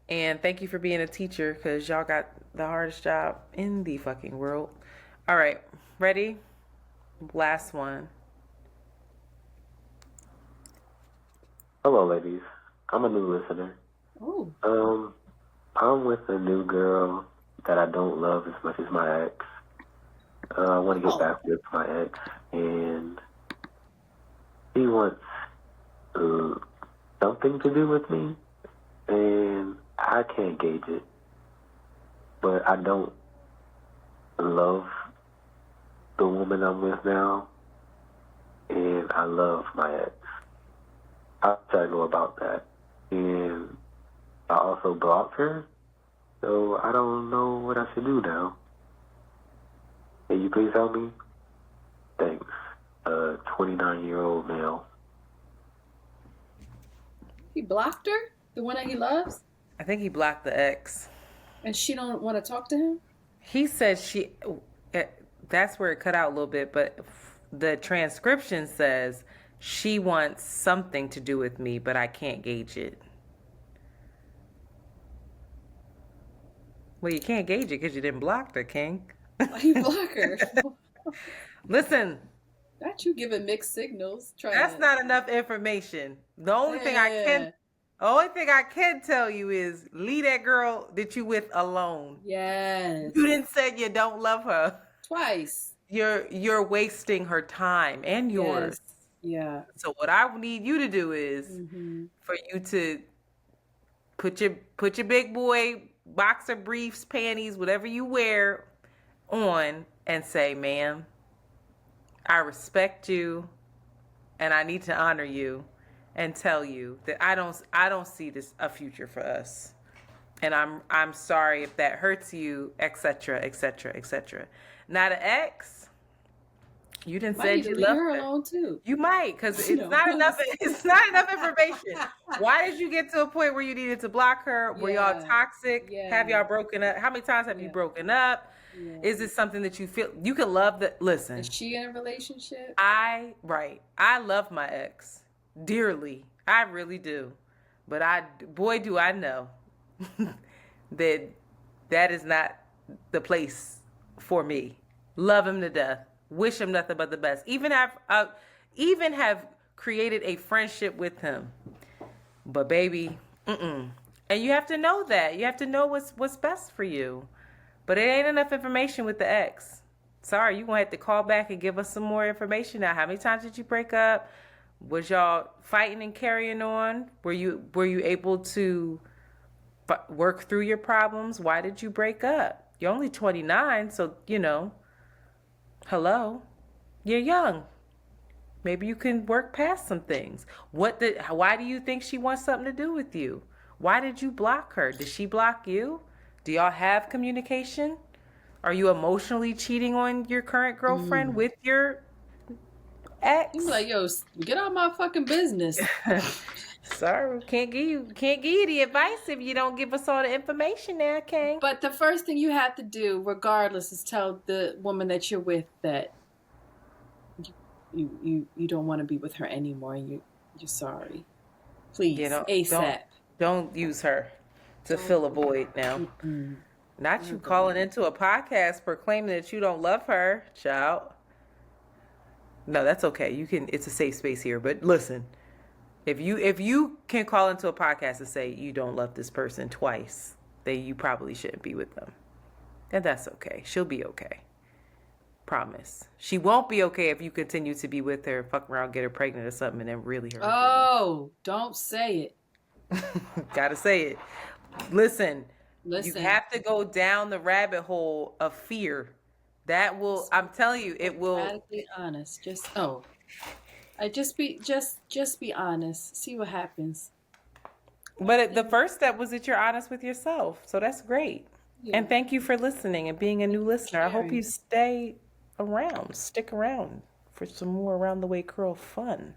And thank you for being a teacher, because y'all got the hardest job in the fucking world. All right, ready? Last one. Hello, ladies. I'm a new listener. Oh. I'm with a new girl that I don't love as much as my ex. I want to get back with my ex, and he wants something to do with me, and I can't gauge it. But I don't love the woman I'm with now, and I love my ex. I'll try to go about that. And I also blocked her, so I don't know what I should do now. Can you please help me? Thanks. 29-year-old male. He blocked her? The one that he loves? I think he blocked the ex. And she don't want to talk to him? He said that's where it cut out a little bit, but the transcription says she wants something to do with me, but I can't gauge it. Well, you can't gauge it because you didn't block her, King. Why you block her? Listen. Not you giving mixed signals. That's not enough information. The only thing I can tell you is leave that girl that you with alone. Yes. You didn't say you don't love her. Twice. You're wasting her time and yours. Yes. Yeah. So what I need you to do is for you to put your big boy boxer briefs, panties, whatever you wear on, and say, ma'am, I respect you and I need to honor you and tell you that I don't see this a future for us. And I'm sorry if that hurts you, etc., etc., etc. Now the ex, you didn't say you love her alone too. You might, because it's not enough. It's not enough information. Why did you get to a point where you needed to block her? Were y'all toxic? Yeah. Have y'all broken up? How many times have you broken up? Yeah. Is it something that you feel you can love? That listen. Is she in a relationship? I love my ex dearly. I really do, but boy do I know that is not the place for me. Love him to death. Wish him nothing but the best. Even have created a friendship with him. But baby, and you have to know that. You have to know what's best for you. But it ain't enough information with the ex. Sorry, you're gonna have to call back and give us some more information now. How many times did you break up? Was y'all fighting and carrying on? Were you able to work through your problems? Why did you break up? You're only 29, so hello, you're young. Maybe you can work past some things. Why do you think she wants something to do with you? Why did you block her? Did she block you? Do y'all have communication? Are you emotionally cheating on your current girlfriend with your ex? He's like, yo, get out of my fucking business. Sorry, can't give you the advice if you don't give us all the information now, King. But the first thing you have to do, regardless, is tell the woman that you're with that you don't want to be with her anymore. You're sorry. Please, ASAP. Don't use her to fill a void now. Not you calling into a podcast proclaiming that you don't love her, child. No, that's okay. It's a safe space here. But listen, if you can call into a podcast and say you don't love this person twice, then you probably shouldn't be with them. And that's okay. She'll be okay. Promise. She won't be okay if you continue to be with her, fuck around, get her pregnant or something, and then really hurt her. Oh, don't say it. Gotta say it. Listen, you have to go down the rabbit hole of fear. That will, I'm telling you, it will. Radically honest. Just be honest. See what happens. But the first step was that you're honest with yourself. So that's great. Yeah. And thank you for listening and being a new listener. I hope you stick around for some more Around the Way Curl fun.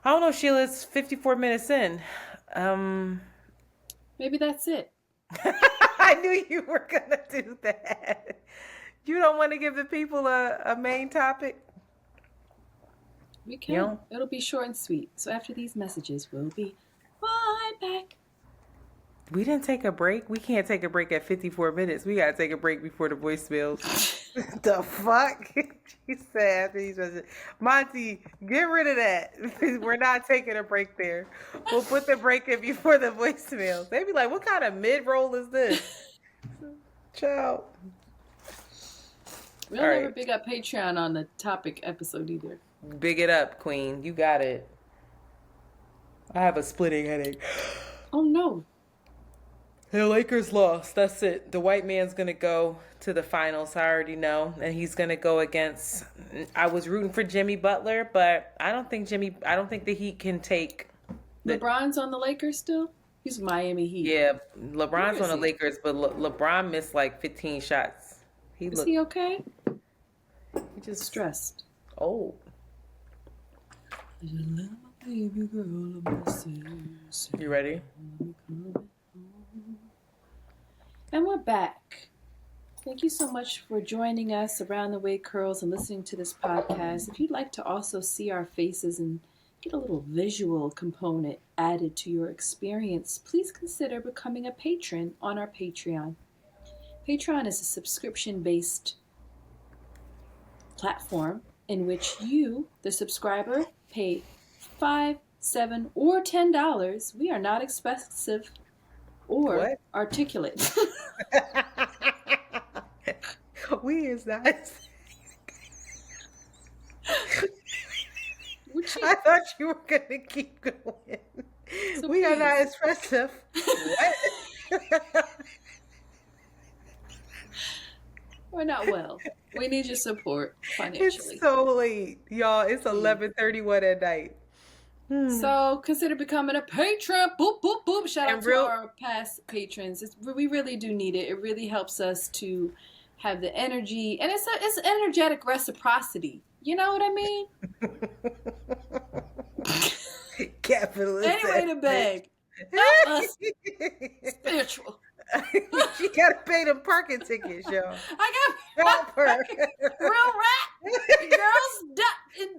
I don't know, Sheila. It's 54 minutes in. Maybe that's it. I knew you were gonna do that. You don't want to give the people a main topic? We can. Yeah. It'll be short and sweet. So after these messages, we'll be right back. We didn't take a break. We can't take a break at 54 minutes. We gotta take a break before the voicemails. The fuck? She said after these messages. Monty, get rid of that. We're not taking a break there. We'll put the break in before the voicemails. They be like, what kind of mid-roll is this? Ciao. We'll All never right. big up Patreon on the topic episode either. Big it up, Queen. You got it. I have a splitting headache. Oh no. The Lakers lost. That's it. The white man's going to go to the finals. I already know. And he's going to go against... I was rooting for Jimmy Butler, but I don't think the Heat can take... LeBron's on the Lakers still? He's Miami Heat. Yeah, LeBron's Where on the is he? Lakers, but LeBron missed like 15 shots. Is he okay? He just Stressed. old. You You ready? And we're back. Thank you so much for joining us around the way, Curls, and listening to this podcast. If you'd like to also see our faces and get a little visual component added to your experience, please consider becoming a patron on our Patreon. Patreon is a subscription-based platform in which you, the subscriber, pay $5, $7, or $10. We are not expensive or What? articulate. We is not. I thought you were gonna keep going. So we are please. not expressive. What? We're not well. We need your support financially. It's so late, y'all. It's 11:31 at night. So consider becoming a patron. Boop, boop, boop. Shout out And to our past patrons. We really do need it. It really helps us to have the energy. And it's energetic reciprocity. You know what I mean? Capitalist. Anyway, to beg. Help us. Spiritual. She gotta pay them parking tickets, y'all. I Help her. Real rap. The girls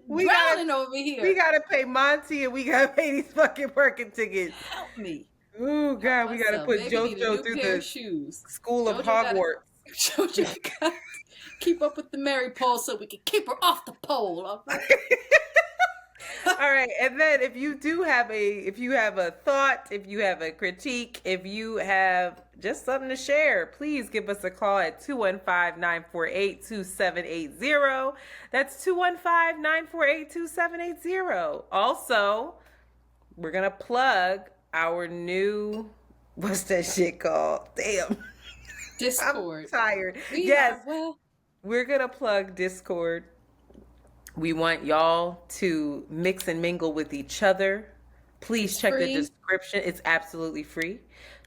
drowning over here. We gotta pay Monty and we gotta pay these fucking parking tickets. Help me. Ooh, God, we gotta Myself. put Maybe need a JoJo new through pair the of shoes. school of JoJo gotta- Hogwarts. JoJo gotta keep up with the Mary pole so we can keep her off the pole. All right? All right, and then if you have a thought, if you have a critique, if you have just something to share, please give us a call at 215-948-2780. That's 215-948-2780. Also, we're gonna plug our new, what's that shit called? Damn. Discord. I'm tired. We Yes, are, well, we're gonna plug Discord. We want y'all to mix and mingle with each other. Please check free. the description. It's absolutely free.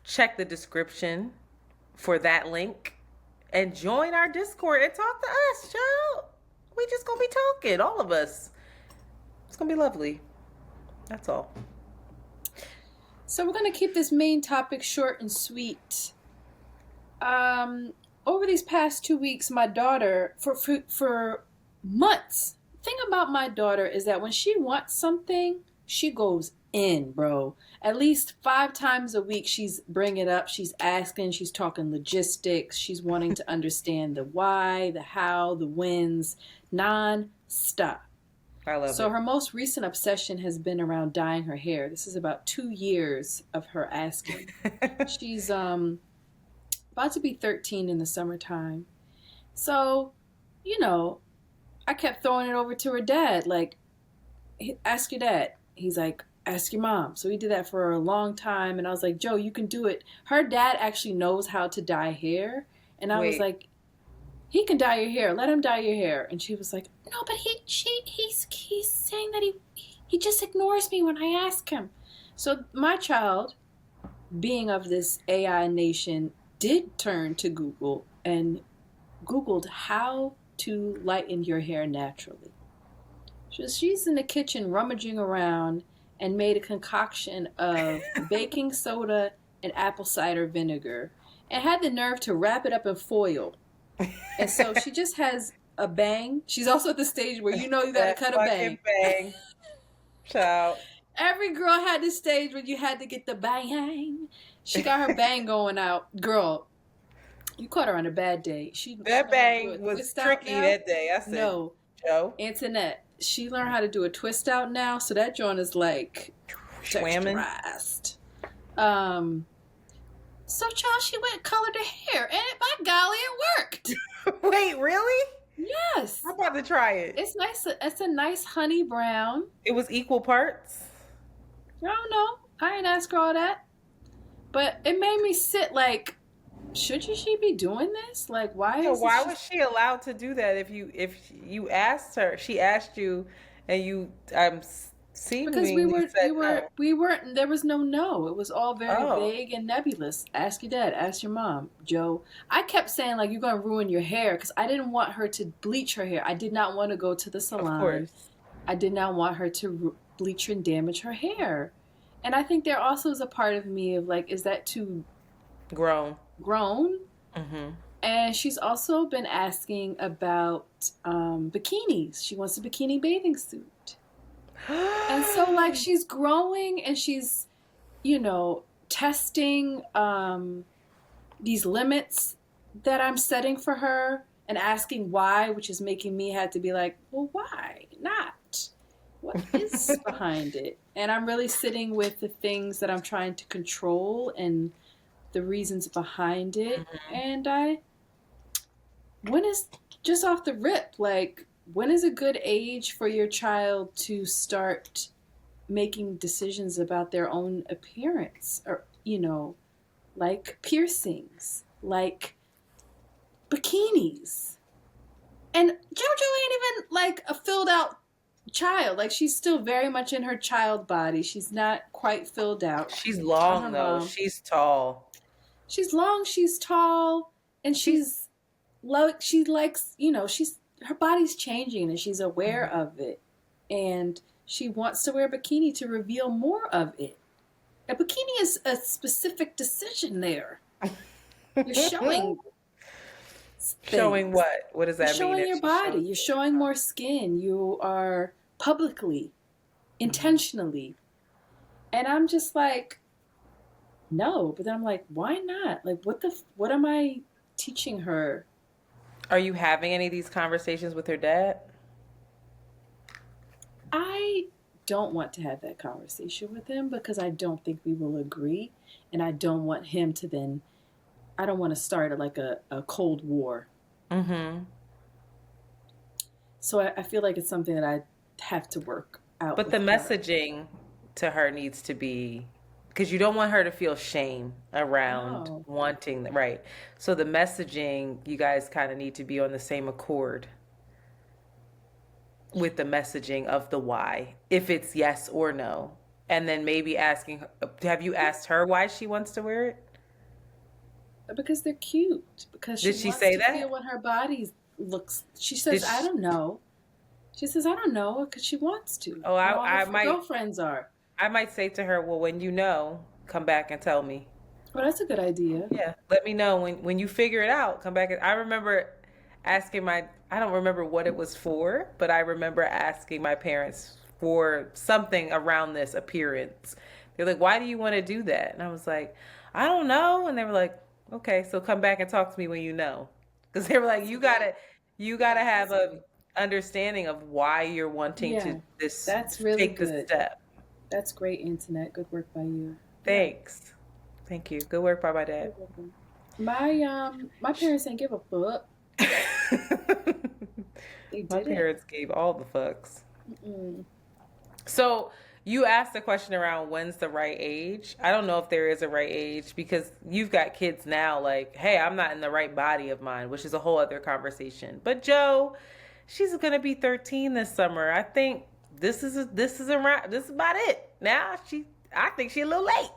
Check the description for that link and join our Discord and talk to us, child. We just gonna be talking, all of us. It's gonna be lovely. That's all. so we're going to keep this main topic short and sweet. Over these past 2 weeks, my daughter, for months, the thing about my daughter is that when she wants something, she goes in, bro. At least 5 times a week, she's bringing it up. She's asking, she's talking logistics. She's wanting to understand the why, the how, the whens, non-stop. I love So it. her most recent obsession has been around dyeing her hair. This is about 2 years of her asking. She's about to be 13 in the summertime. So, I kept throwing it over to her dad, like, ask your dad. He's like, ask your mom. So we did that for a long time, and I was like, Joe, you can do it. Her dad actually knows how to dye hair, and I was Wait. like, he can dye your hair. Let him dye your hair. And she was like, no, but he's saying that he just ignores me when I ask him. So my child, being of this AI nation, did turn to Google and Googled how to lighten your hair naturally. She's in the kitchen rummaging around and made a concoction of baking soda and apple cider vinegar and had the nerve to wrap it up in foil. And so she just has a bang. She's also at the stage where you know you gotta cut a bang. Bang. Ciao. Every girl had this stage where you had to get the bang. She got her bang going out. Girl, you caught her on a bad day. That bang was tricky that day. I said, no, Joe. Antoinette, she learned how to do a twist out now, so that joint is like Swamming. texturized. So child, she went and colored her hair, and by golly, it worked. Wait, really? Yes. I'm about to try it. It's nice. It's a nice honey brown. It was equal parts? I don't know. I ain't ask her all that. But it made me sit like, should she be doing this? Like, why is why was she allowed to do that if you asked her, she asked you, and you because we weren't there was no. It was all very vague and nebulous. Ask your dad, ask your mom, Joe. I kept saying like, you're gonna ruin your hair, because I didn't want her to bleach her hair. I did not want to go to the salon. Of course. I did not want her to bleach and damage her hair. And I think there also is a part of me of like, is that too grown? Mm-hmm. And she's also been asking about bikinis. She wants a bikini bathing suit. And so like she's growing and she's, testing these limits that I'm setting for her and asking why, which is making me have to be like, well, why not? What is behind it? And I'm really sitting with the things that I'm trying to control and the reasons behind it. Mm-hmm. And when is, just off the rip, like, when is a good age for your child to start making decisions about their own appearance? Or, like piercings, like bikinis. And JoJo ain't even like a filled out child. Like, she's still very much in her child body. She's not quite filled out. She's long though. She's tall. She's long, she's tall, and she's like, she likes, her body's changing and she's aware of it. And she wants to wear a bikini to reveal more of it. A bikini is a specific decision there. You're showing things. Showing what? What does that mean? Showing your body. You're showing more skin. You are publicly, intentionally. And I'm just like, no. But then I'm like, why not? Like, what am I teaching her? Are you having any of these conversations with her dad? I don't want to have that conversation with him because I don't think we will agree. And I don't want him to then, I don't want to start like a Cold War. Mm-hmm. So I feel like it's something that I have to work out. But the messaging to her needs to be, because you don't want her to feel shame around wanting, right? So the messaging, you guys kind of need to be on the same accord with the messaging of the why, if it's yes or no. And then maybe asking her, have you asked her why she wants to wear it? Because they're cute. Because Did she say that? Feel what her body looks. She says, I don't know. She says, I don't know, because she wants to. Oh, I might. Girlfriends are. I might say to her, well, when you know, come back and tell me. Well, that's a good idea. Yeah, let me know when you figure it out. Come back. I remember asking I don't remember what it was for, but I remember asking my parents for something around this appearance. They're like, why do you want to do that? And I was like, I don't know. And they were like, okay, so come back and talk to me when you know. Because they were like, you gotta have a understanding of why you're wanting to that's really take this step. That's great, Antoinette. Good work by you. Thanks. Thank you. Good work by my dad. My parents didn't give a fuck. My parents gave all the fucks. Mm-mm. So you asked the question around when's the right age. I don't know if there is a right age because you've got kids now like, hey, I'm not in the right body of mine, which is a whole other conversation. But Joe, she's going to be 13 this summer. I think this is about it. Now I think she's a little late.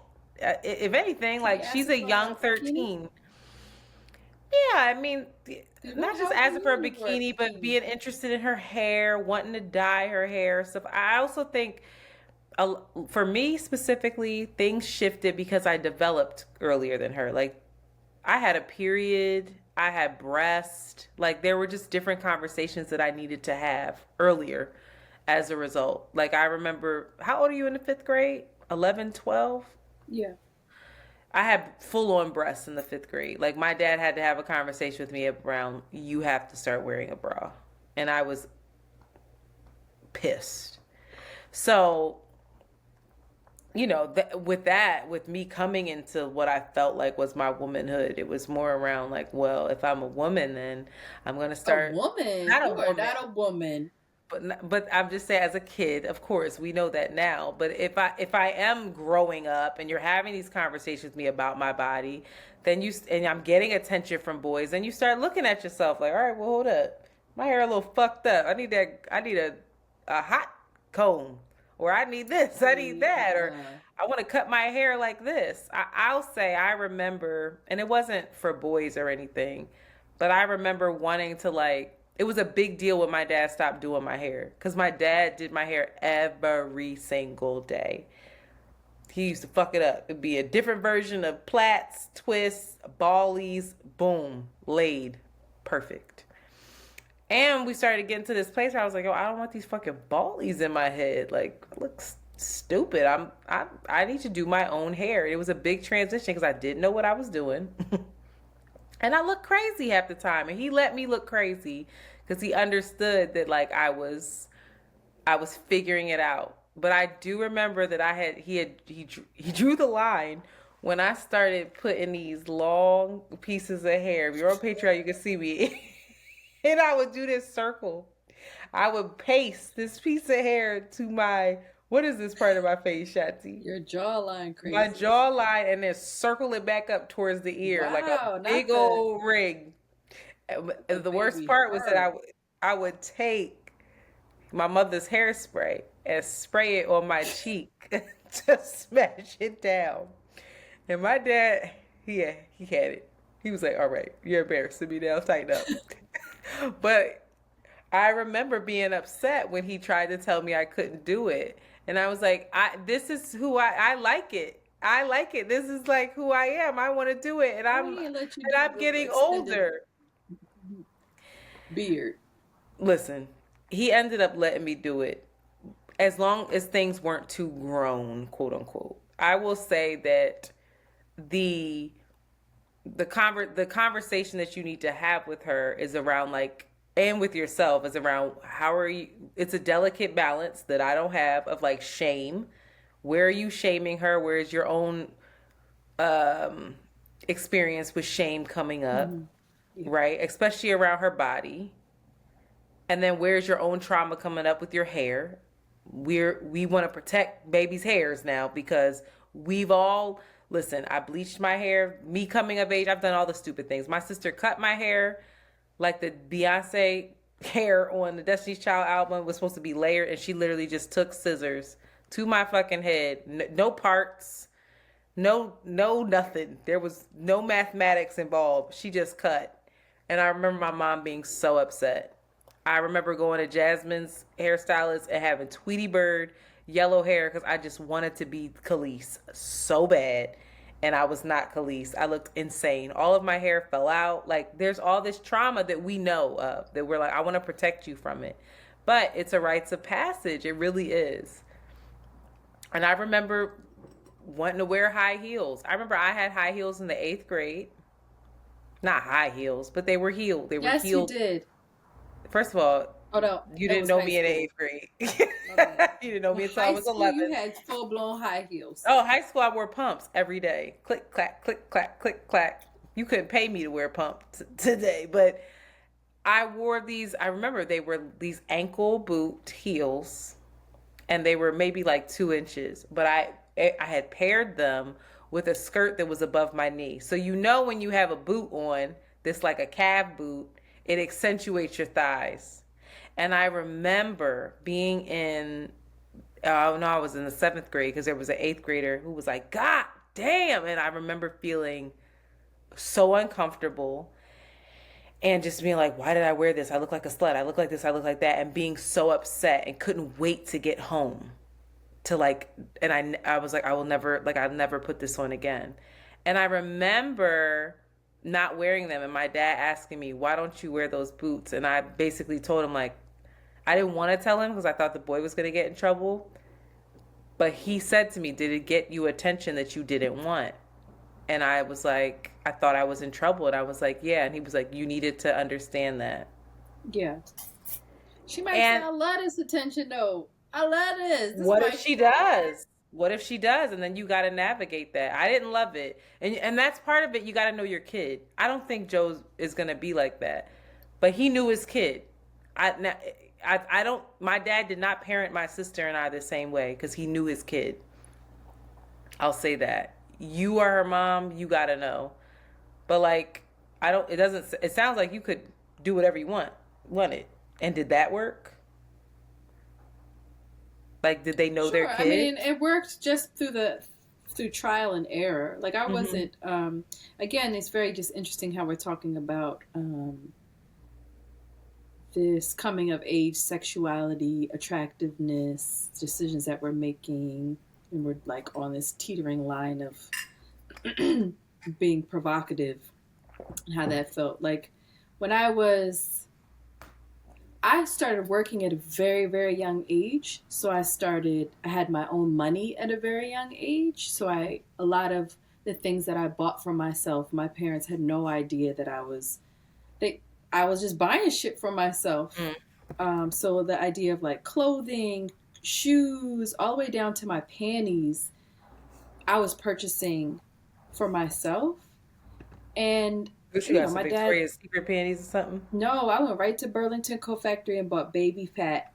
If anything, like she's a young 13. Yeah, I mean, not just asking for a bikini, but bikini. being interested in her hair, wanting to dye her hair, stuff. I also think, for me specifically, things shifted because I developed earlier than her. Like, I had a period, I had breast. Like, there were just different conversations that I needed to have earlier as a result. Like, I remember, how old are you in the fifth grade? 11, 12. Yeah. I had full on breasts in the fifth grade. Like my dad had to have a conversation with me around you have to start wearing a bra. And I was pissed. So, with me coming into what I felt like was my womanhood, it was more around like, well, if I'm a woman, then I'm going to A start, woman? not a You are woman, not a woman. but I'm just saying, as a kid, of course, we know that now. But if I am growing up and you're having these conversations with me about my body, and I'm getting attention from boys, then you start looking at yourself like, all right, well, hold up, my hair a little fucked up. I need a hot comb, or I need this, I need that, or I want to cut my hair like this. I'll say I remember, and it wasn't for boys or anything, but I remember wanting to like. It was a big deal when my dad stopped doing my hair because my dad did my hair every single day. He used to fuck it up. It'd be a different version of plaits, twists, ballies, boom, laid, perfect. And we started getting to this place where I was like, oh, I don't want these fucking ballies in my head. Like, it looks stupid. I need to do my own hair. It was a big transition because I didn't know what I was doing. And I looked crazy half the time, and he let me look crazy because he understood that like I was figuring it out. But I do remember that he drew the line when I started putting these long pieces of hair. If you're on Patreon, you can see me, and I would do this circle. I would paste this piece of hair to my, what is this part of my face, Shanti? Your jawline crazy. My jawline, and then circle it back up towards the ear like a big old ring. The worst part was that I would take my mother's hairspray and spray it on my cheek to smash it down. And my dad, he had it. He was like, all right, you're embarrassing me now, tighten up. But I remember being upset when he tried to tell me I couldn't do it. And I was like, this is who I like it. I like it. This is like who I am. I want to do it. And I'm getting older. Beard. Listen, he ended up letting me do it as long as things weren't too grown, quote unquote. I will say that the conversation that you need to have with her is around like, and with yourself is around how are you, it's a delicate balance that I don't have of like shame. Where are you shaming her? Where is your own experience with shame coming up? Yeah. Right? Especially around her body. And then where's your own trauma coming up with your hair? We want to protect baby's hairs now because we've all, listen, I bleached my hair, me coming of age, I've done all the stupid things. My sister cut my hair like the Beyonce hair on the Destiny's Child album was supposed to be layered, and she literally just took scissors to my fucking head. No parts, no nothing. There was no mathematics involved. She just cut. And I remember my mom being so upset. I remember going to Jasmine's hairstylist and having Tweety Bird yellow hair because I just wanted to be Khalees so bad. And I was not Khalees. I looked insane. All of my hair fell out. Like, there's all this trauma that we know of that we're like, I want to protect you from it. But it's a rites of passage. It really is. And I remember wanting to wear high heels. I remember I had high heels in the 8th grade. Not high heels, but they were heeled. They were heeled. Yes, you did. First of all, oh, no, you didn't know me in the 8th grade. You didn't know me until I was 11. You had full-blown high heels. Oh, high school, I wore pumps every day. Click, clack, click, clack, click, clack. You couldn't pay me to wear pumps today, but I wore these. I remember they were these ankle boot heels, and they were maybe like 2 inches, but I had paired them with a skirt that was above my knee. So when you have a boot on, this like a calf boot, it accentuates your thighs. And I remember being in, I was in the 7th grade because there was an 8th grader who was like, God damn. And I remember feeling so uncomfortable. and just being like, why did I wear this? I look like a slut. I look like this. I look like that. And being so upset and couldn't wait to get home to like, and I was like, I'll never put this on again. And I remember not wearing them and my dad asking me, why don't you wear those boots? And I basically told him like, I didn't want to tell him because I thought the boy was going to get in trouble. But he said to me, did it get you attention that you didn't want? And I was like, I thought I was in trouble. And I was like, yeah. And he was like, you needed to understand that. Yeah. She might And say, I love this attention though. I love this. This what is if my she does? What if she does? And then you got to navigate that. I didn't love it. And that's part of it. You got to know your kid. I don't think Joe is going to be like that. But he knew his kid. I don't, my dad did not parent my sister and I the same way because he knew his kid. I'll say that. You are her mom, you got to know. But like, it sounds like you could do whatever you wanted. And did that work? Like, did they know their Sure. kid? I mean, it worked just through trial and error. Like I wasn't, again, it's very just interesting how we're talking about, this coming of age, sexuality, attractiveness, decisions that we're making, and we're like on this teetering line of being provocative, and how that felt. Like when I started working at a very, very young age. So I had my own money at a very young age. So a lot of the things that I bought for myself, my parents had no idea that I was just buying shit for myself. So the idea of like clothing, shoes, all the way down to my panties, I was purchasing for myself. And You got some my dad, Victoria's Secret panties or something? no, I went right to Burlington Coat Factory and bought baby fat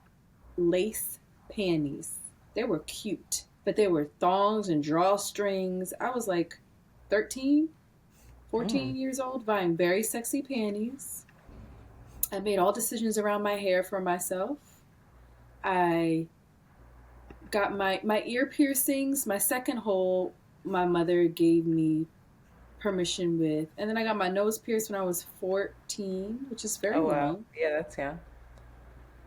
lace panties. They were cute, but they were thongs and drawstrings. I was like 13, 14 years old, buying very sexy panties. I made all decisions around my hair for myself. I got my ear piercings, my second hole, my mother gave me permission with. And then I got my nose pierced when I was 14, which is very young. Yeah, that's young.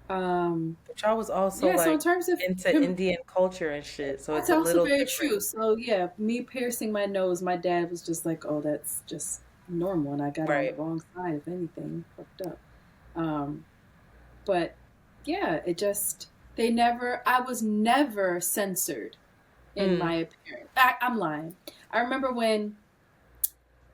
But y'all was also Yeah, so in like terms of into Indian culture and shit. So that's it's a also little very different. true. So yeah, me piercing my nose, my dad was just like, "Oh, that's just normal," and I got on the Right. wrong side. If anything, fucked up. But yeah, I was never censored in my appearance. I'm lying. I remember when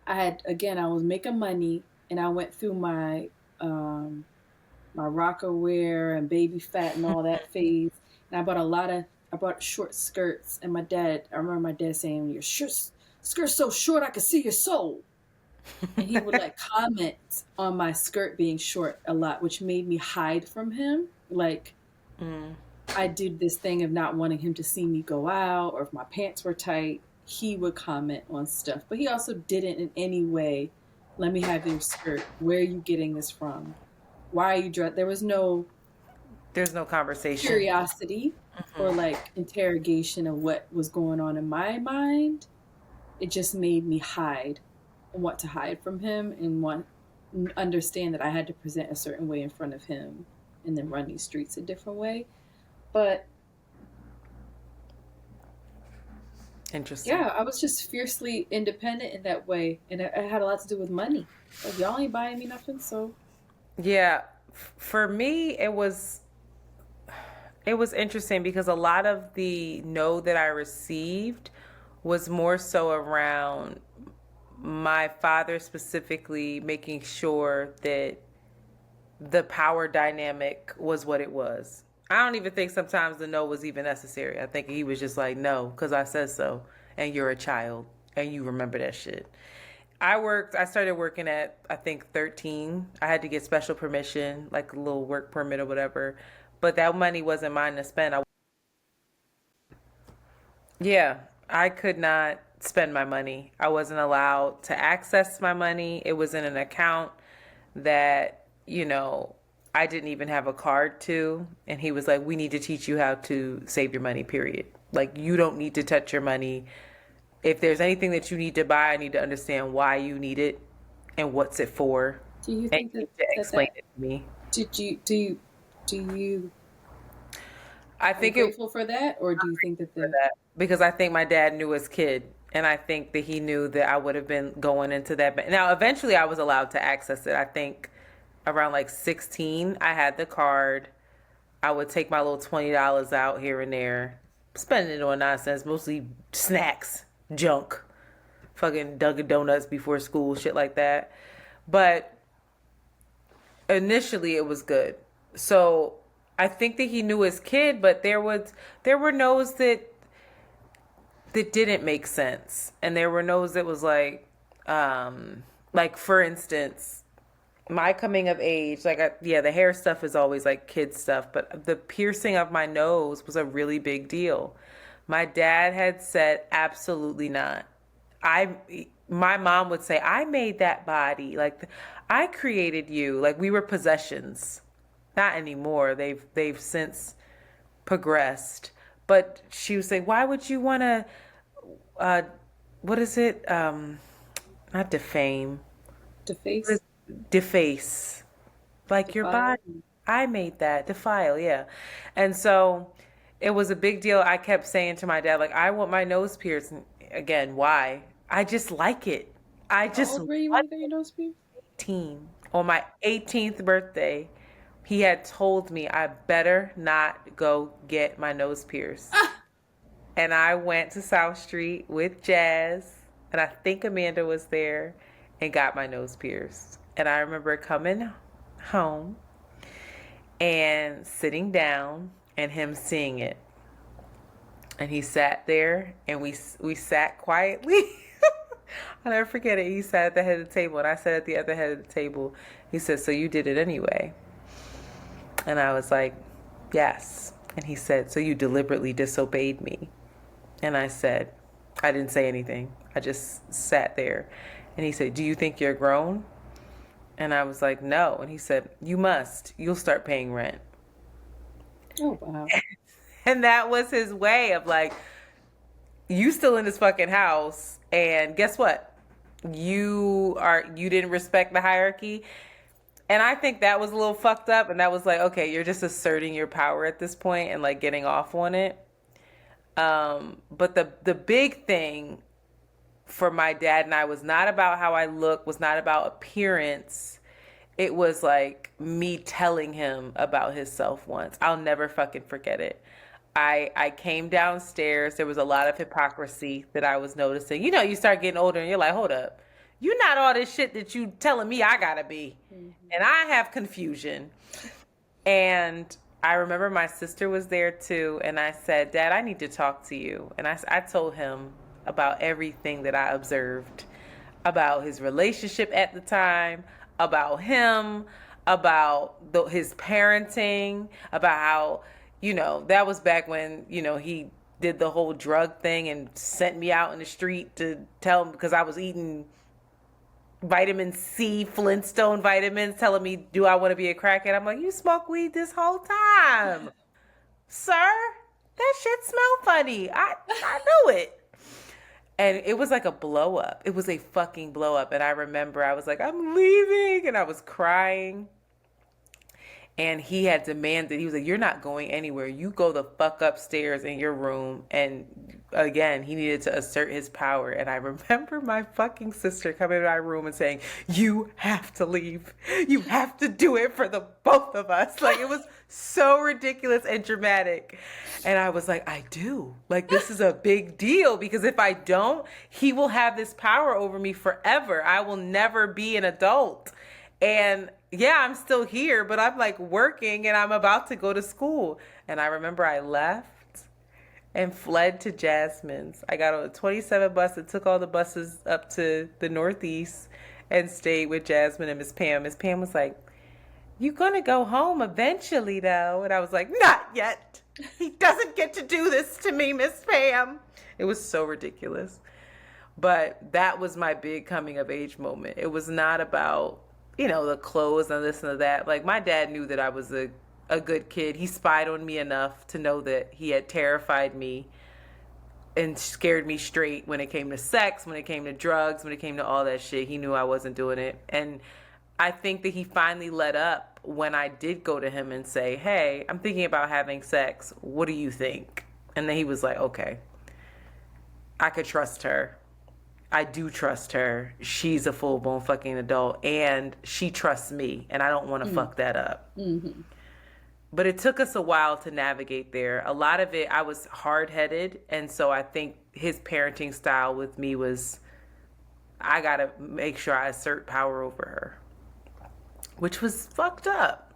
I was making money and I went through my my rocker wear and baby fat and all that phase, and I bought short skirts, and I remember my dad saying, "Your skirt's so short I could see your soul." And he would like comment on my skirt being short a lot, which made me hide from him. Like I did this thing of not wanting him to see me go out, or if my pants were tight, he would comment on stuff. But he also didn't in any way, let me have your skirt. Where are you getting this from? Why are you dressed? There's no conversation. curiosity or like interrogation of what was going on in my mind. It just made me hide and want to hide from him and understand that I had to present a certain way in front of him and then run these streets a different way. But Interesting. yeah, I was just fiercely independent in that way, and it had a lot to do with money. Like, y'all ain't buying me nothing, so Yeah, for me, it was interesting because a lot of the no that I received was more so around my father specifically making sure that the power dynamic was what it was. I don't even think sometimes the no was even necessary. I think he was just like, no, because I said so, and you're a child, and you remember that shit. I started working at, I think, 13. I had to get special permission, like a little work permit or whatever. But that money wasn't mine to spend. Yeah, I could not spend my money. I wasn't allowed to access my money. It was in an account that, I didn't even have a card to. And he was like, we need to teach you how to save your money, period. Like, you don't need to touch your money. If there's anything that you need to buy, I need to understand why you need it and what's it for. Do you And think he that explained it to me. do you I are you think it grateful for that, or do you think that for the that because I think my dad knew his kid, and I think that he knew that I would have been going into that. Now, eventually, I was allowed to access it. I think around like 16, I had the card. I would take my little $20 out here and there, spending it on nonsense, mostly snacks, junk, fucking Dunkin' Donuts before school, shit like that. But initially, it was good. So I think that he knew his kid, but there were no's that didn't make sense, and there were no's that was like for instance, my coming of age, yeah, the hair stuff is always like kid stuff, but the piercing of my nose was a really big deal. My dad had said absolutely not. I My mom would say I made that body, like I created you, like we were possessions. Not anymore. They've since progressed. But she would say, why would you want to, uh, what is it? Not defame, deface? deface, like your Defile? body. I made that, defile, yeah. And so it was a big deal. I kept saying to my dad, like, I want my nose pierced. Again, why? I just like it. I How just old were you when like you got your nose pierced? 18. On my 18th birthday, he had told me I better not go get my nose pierced. And I went to South Street with Jazz, and I think Amanda was there, and got my nose pierced. And I remember coming home and sitting down and him seeing it. And he sat there, and we sat quietly. I'll never forget it. He sat at the head of the table, and I sat at the other head of the table. He said, so you did it anyway? And I was like, yes. And he said, so you deliberately disobeyed me? And I said, I didn't say anything. I just sat there. And he said, do you think you're grown? And I was like, no. And he said, you must. You'll start paying rent. Oh wow. And that was his way of like, you still in this fucking house, and guess what? You didn't respect the hierarchy. And I think that was a little fucked up, and that was like, okay, you're just asserting your power at this point and like getting off on it. But the big thing for my dad and I was not about how I look, was not about appearance. It was like me telling him about himself once. I'll never fucking forget it. I came downstairs. There was a lot of hypocrisy that I was noticing. You know, you start getting older and you're like, hold up. You're not all this shit that you telling me I gotta be. Mm-hmm. And I have confusion. And I remember my sister was there too. And I said, Dad, I need to talk to you. And I told him about everything that I observed, about his relationship at the time, about him, about his parenting, about how, you know, that was back when, you know, he did the whole drug thing and sent me out in the street to tell him, because I was eating vitamin C, Flintstone vitamins, telling me, do I want to be a crackhead? I'm like, you smoke weed this whole time, sir? That shit smell funny. I know it. And it was like a blow up. It was a fucking blow up. And I remember I was like, I'm leaving. And I was crying. And he had demanded, he was like, you're not going anywhere. You go the fuck upstairs in your room. And again, he needed to assert his power. And I remember my fucking sister coming to my room and saying, you have to leave. You have to do it for the both of us. Like, it was so ridiculous and dramatic. And I was like, I do. Like, this is a big deal, because if I don't, he will have this power over me forever. I will never be an adult. And yeah, I'm still here, but I'm like working and I'm about to go to school. And I remember I left and fled to Jasmine's. I got on a 27 bus and took all the buses up to the Northeast and stayed with Jasmine and Miss Pam. Miss Pam was like, you gonna go home eventually though? And I was like, not yet. He doesn't get to do this to me, Miss Pam. It was so ridiculous. But that was my big coming of age moment. It was not about, you know, the clothes and this and that. Like, my dad knew that I was a good kid. He spied on me enough to know that he had terrified me and scared me straight when it came to sex, when it came to drugs, when it came to all that shit. He knew I wasn't doing it. And I think that he finally let up when I did go to him and say, hey, I'm thinking about having sex. What do you think? And then he was like, okay, I could trust her. I do trust her. She's a full-blown fucking adult, and she trusts me, and I don't want to fuck that up. Mm-hmm. But it took us a while to navigate there. A lot of it, I was hard-headed, and so I think his parenting style with me was, I got to make sure I assert power over her, which was fucked up.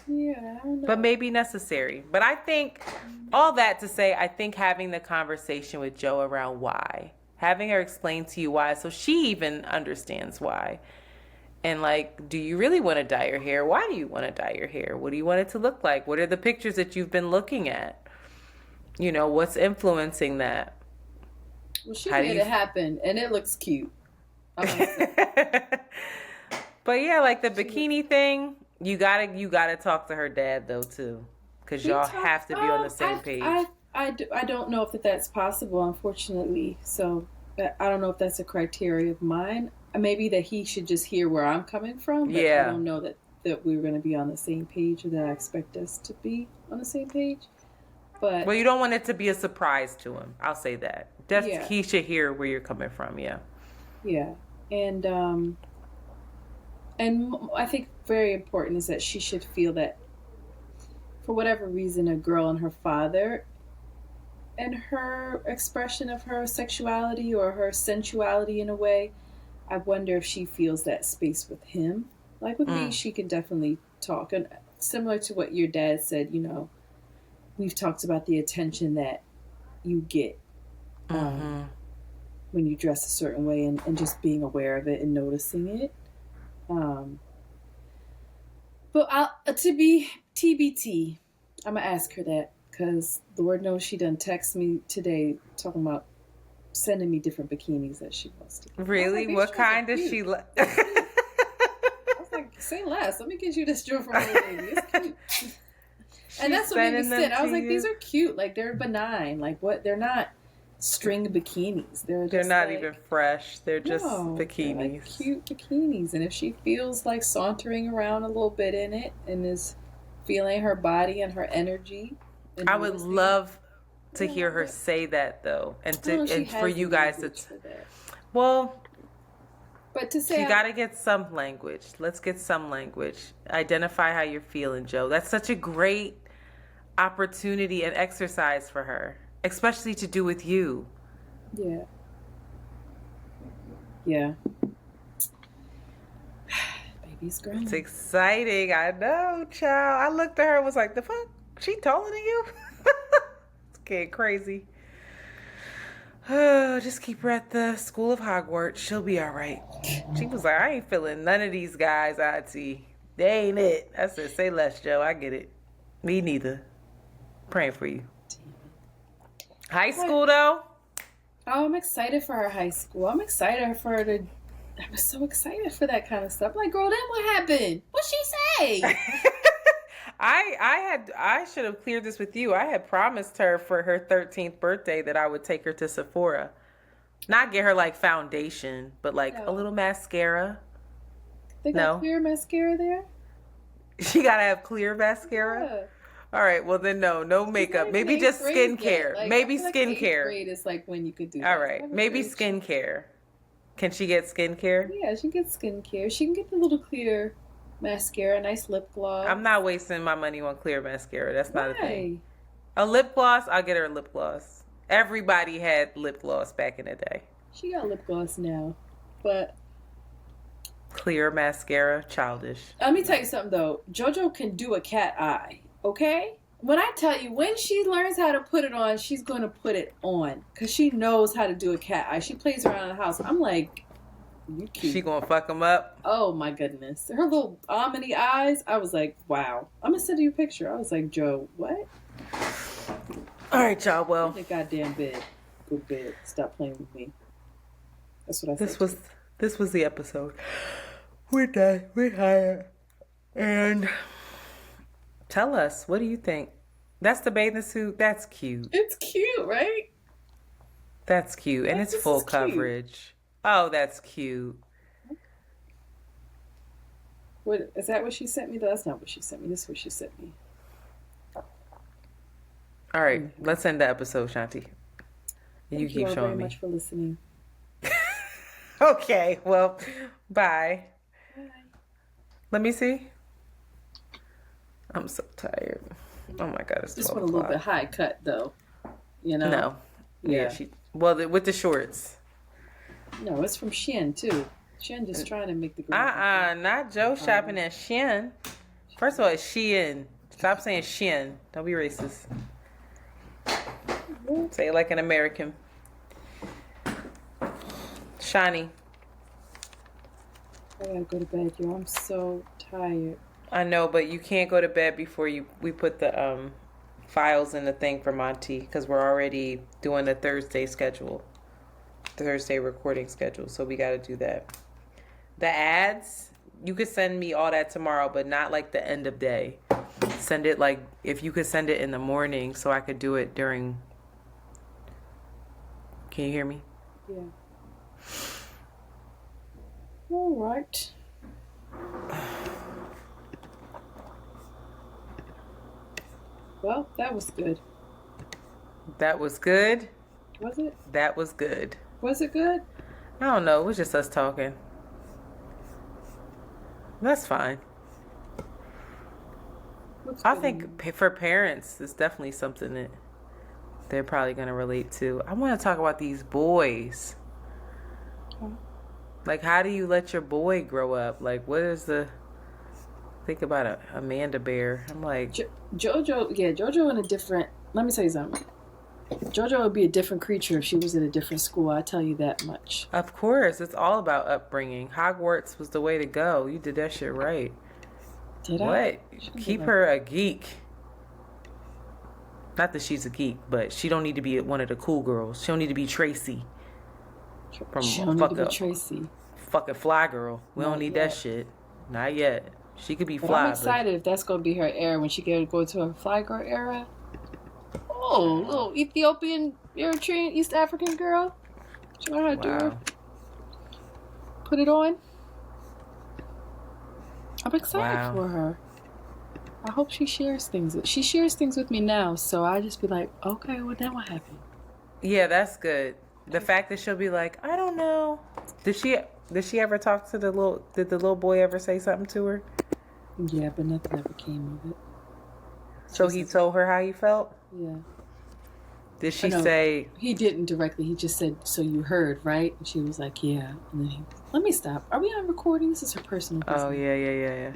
Yeah, I don't know. But maybe necessary. But I think, all that to say, I think having the conversation with Joe around why, having her explain to you why, so she even understands why. And like, do you really want to dye your hair? Why do you want to dye your hair? What do you want it to look like? What are the pictures that you've been looking at? You know, what's influencing that? Well, she made it happen, and it looks cute. But yeah, like the bikini thing, you gotta talk to her dad though too, because y'all have to be on the same page. I don't know if that's possible, unfortunately. So I don't know if that's a criteria of mine. Maybe that he should just hear where I'm coming from. But I don't know that we're going to be on the same page, or that I expect us to be on the same page. But well, you don't want it to be a surprise to him. I'll say that. He should hear where you're coming from. Yeah. Yeah, and I think very important is that she should feel that, for whatever reason, a girl and her father, and her expression of her sexuality or her sensuality in a way, I wonder if she feels that space with him. Like with me, she can definitely talk. And similar to what your dad said, you know, we've talked about the attention that you get when you dress a certain way, and just being aware of it and noticing it. But to be TBT, I'm going to ask her that, because Lord knows she done text me today talking about sending me different bikinis that she wants to. Really? Like, what kind does she like? I was like, say less. Let me get you this joke from my lady. It's cute. And that's what made me sit. I was like, these are cute. Like, they're benign. Like, what? They're not string bikinis. They're not like, even fresh. They're just bikinis. They're like cute bikinis. And if she feels like sauntering around a little bit in it and is feeling her body and her energy, I would love to hear her say that though, and for you guys to. Well, but to say you got to get some language. Let's get some language. Identify how you're feeling, Joe. That's such a great opportunity and exercise for her, especially to do with you. Yeah. Yeah. Baby's growing. It's exciting. I know, child. I looked at her and was like, the fuck? She taller than you? It's getting crazy. Oh, just keep her at the School of Hogwarts. She'll be all right. She was like, I ain't feeling none of these guys, Auntie. They ain't it. I said, say less, Joe. I get it. Me neither. Praying for you. High school, though? Oh, I'm excited for her high school. I'm excited for her to... I was so excited for that kind of stuff. Like, girl, then what happened? What'd she say? I should have cleared this with you. I had promised her for her 13th birthday that I would take her to Sephora. Not get her like foundation, but like a little mascara. They got clear mascara there? She gotta have clear mascara? Yeah. All right, well then no makeup. Maybe just skincare. Like, maybe skincare. Grade is like when you could do that. All right, maybe skincare. Can she get skincare? Yeah, she gets skincare. She can get the little clear mascara, nice lip gloss. I'm not wasting my money on clear mascara. That's not a thing. A lip gloss, I'll get her a lip gloss. Everybody had lip gloss back in the day. She got lip gloss now, but clear mascara, childish. Let me tell you something though. JoJo can do a cat eye, okay? When I tell you, when she learns how to put it on, she's going to put it on, because she knows how to do a cat eye. She plays around in the house. I'm like, you cute. She gonna fuck them up? Oh my goodness. Her little almondy eyes, I was like, wow. I'm gonna send you a picture. I was like, Joe, what? All right, y'all. Well, the goddamn bed. Go to bed. Stop playing with me. That's what I said. This was the episode. We're done. We're tired. And tell us, what do you think? That's the bathing suit. That's cute. It's cute, right? That's cute, and it's full coverage. Oh, that's cute. What is that? What she sent me? That's not what she sent me. This is what she sent me. All right, let's end the episode, Shanti. You Thank keep you all showing very me. much for listening. Okay, well, bye. Bye. Let me see. I'm so tired. Oh my God, it's 12 This one a little bit high cut though. You know? No. Yeah. With the shorts. No, it's from Shin too. Shin just trying to make the girl. Not Joe shopping at Shin. First of all, it's Shein. Stop saying Shin. Don't be racist. Say it like an American. Shani. I gotta go to bed, yo. I'm so tired. I know, but you can't go to bed before we put the files in the thing for Monty because we're already doing the Thursday recording schedule. So we got to do that. The ads, you could send me all that tomorrow, but not like the end of day. Send it like if you could send it in the morning so I could do it during. Can you hear me? Yeah. All right. Well, that was good. That was good. Was it? That was good. Was it good? I don't know. It was just us talking. That's fine. I think for parents, it's definitely something that they're probably going to relate to. I want to talk about these boys. Okay. Like, how do you let your boy grow up? Like, what is the... Think about Amanda Bear. I'm like... JoJo in a different... Let me tell you something. JoJo would be a different creature if she was in a different school. I tell you that much. Of course. It's all about upbringing. Hogwarts was the way to go. You did that shit right. Did I? What? Keep her a geek. Not that she's a geek, but she don't need to be one of the cool girls. She don't need to be Tracy. She don't need to be Tracy. Fucking fly girl. We don't need that shit. Not yet. She could be fly. I'm excited if that's gonna be her era when she get go to her fly girl era. Oh, little Ethiopian, Eritrean, East African girl. Show her how to do her. Put it on. I'm excited for her. I hope she shares things. She shares things with me now, so I just be like, okay, well then what happened? Yeah, that's good. The fact that she'll be like, I don't know. Did she ever talk to did the little boy ever say something to her? Yeah, but nothing ever came of it. So he told her how he felt? Yeah. Did she say... He didn't directly. He just said, so you heard, right? And she was like, yeah. And then let me stop. Are we on recording? This is her personal business. Oh, yeah.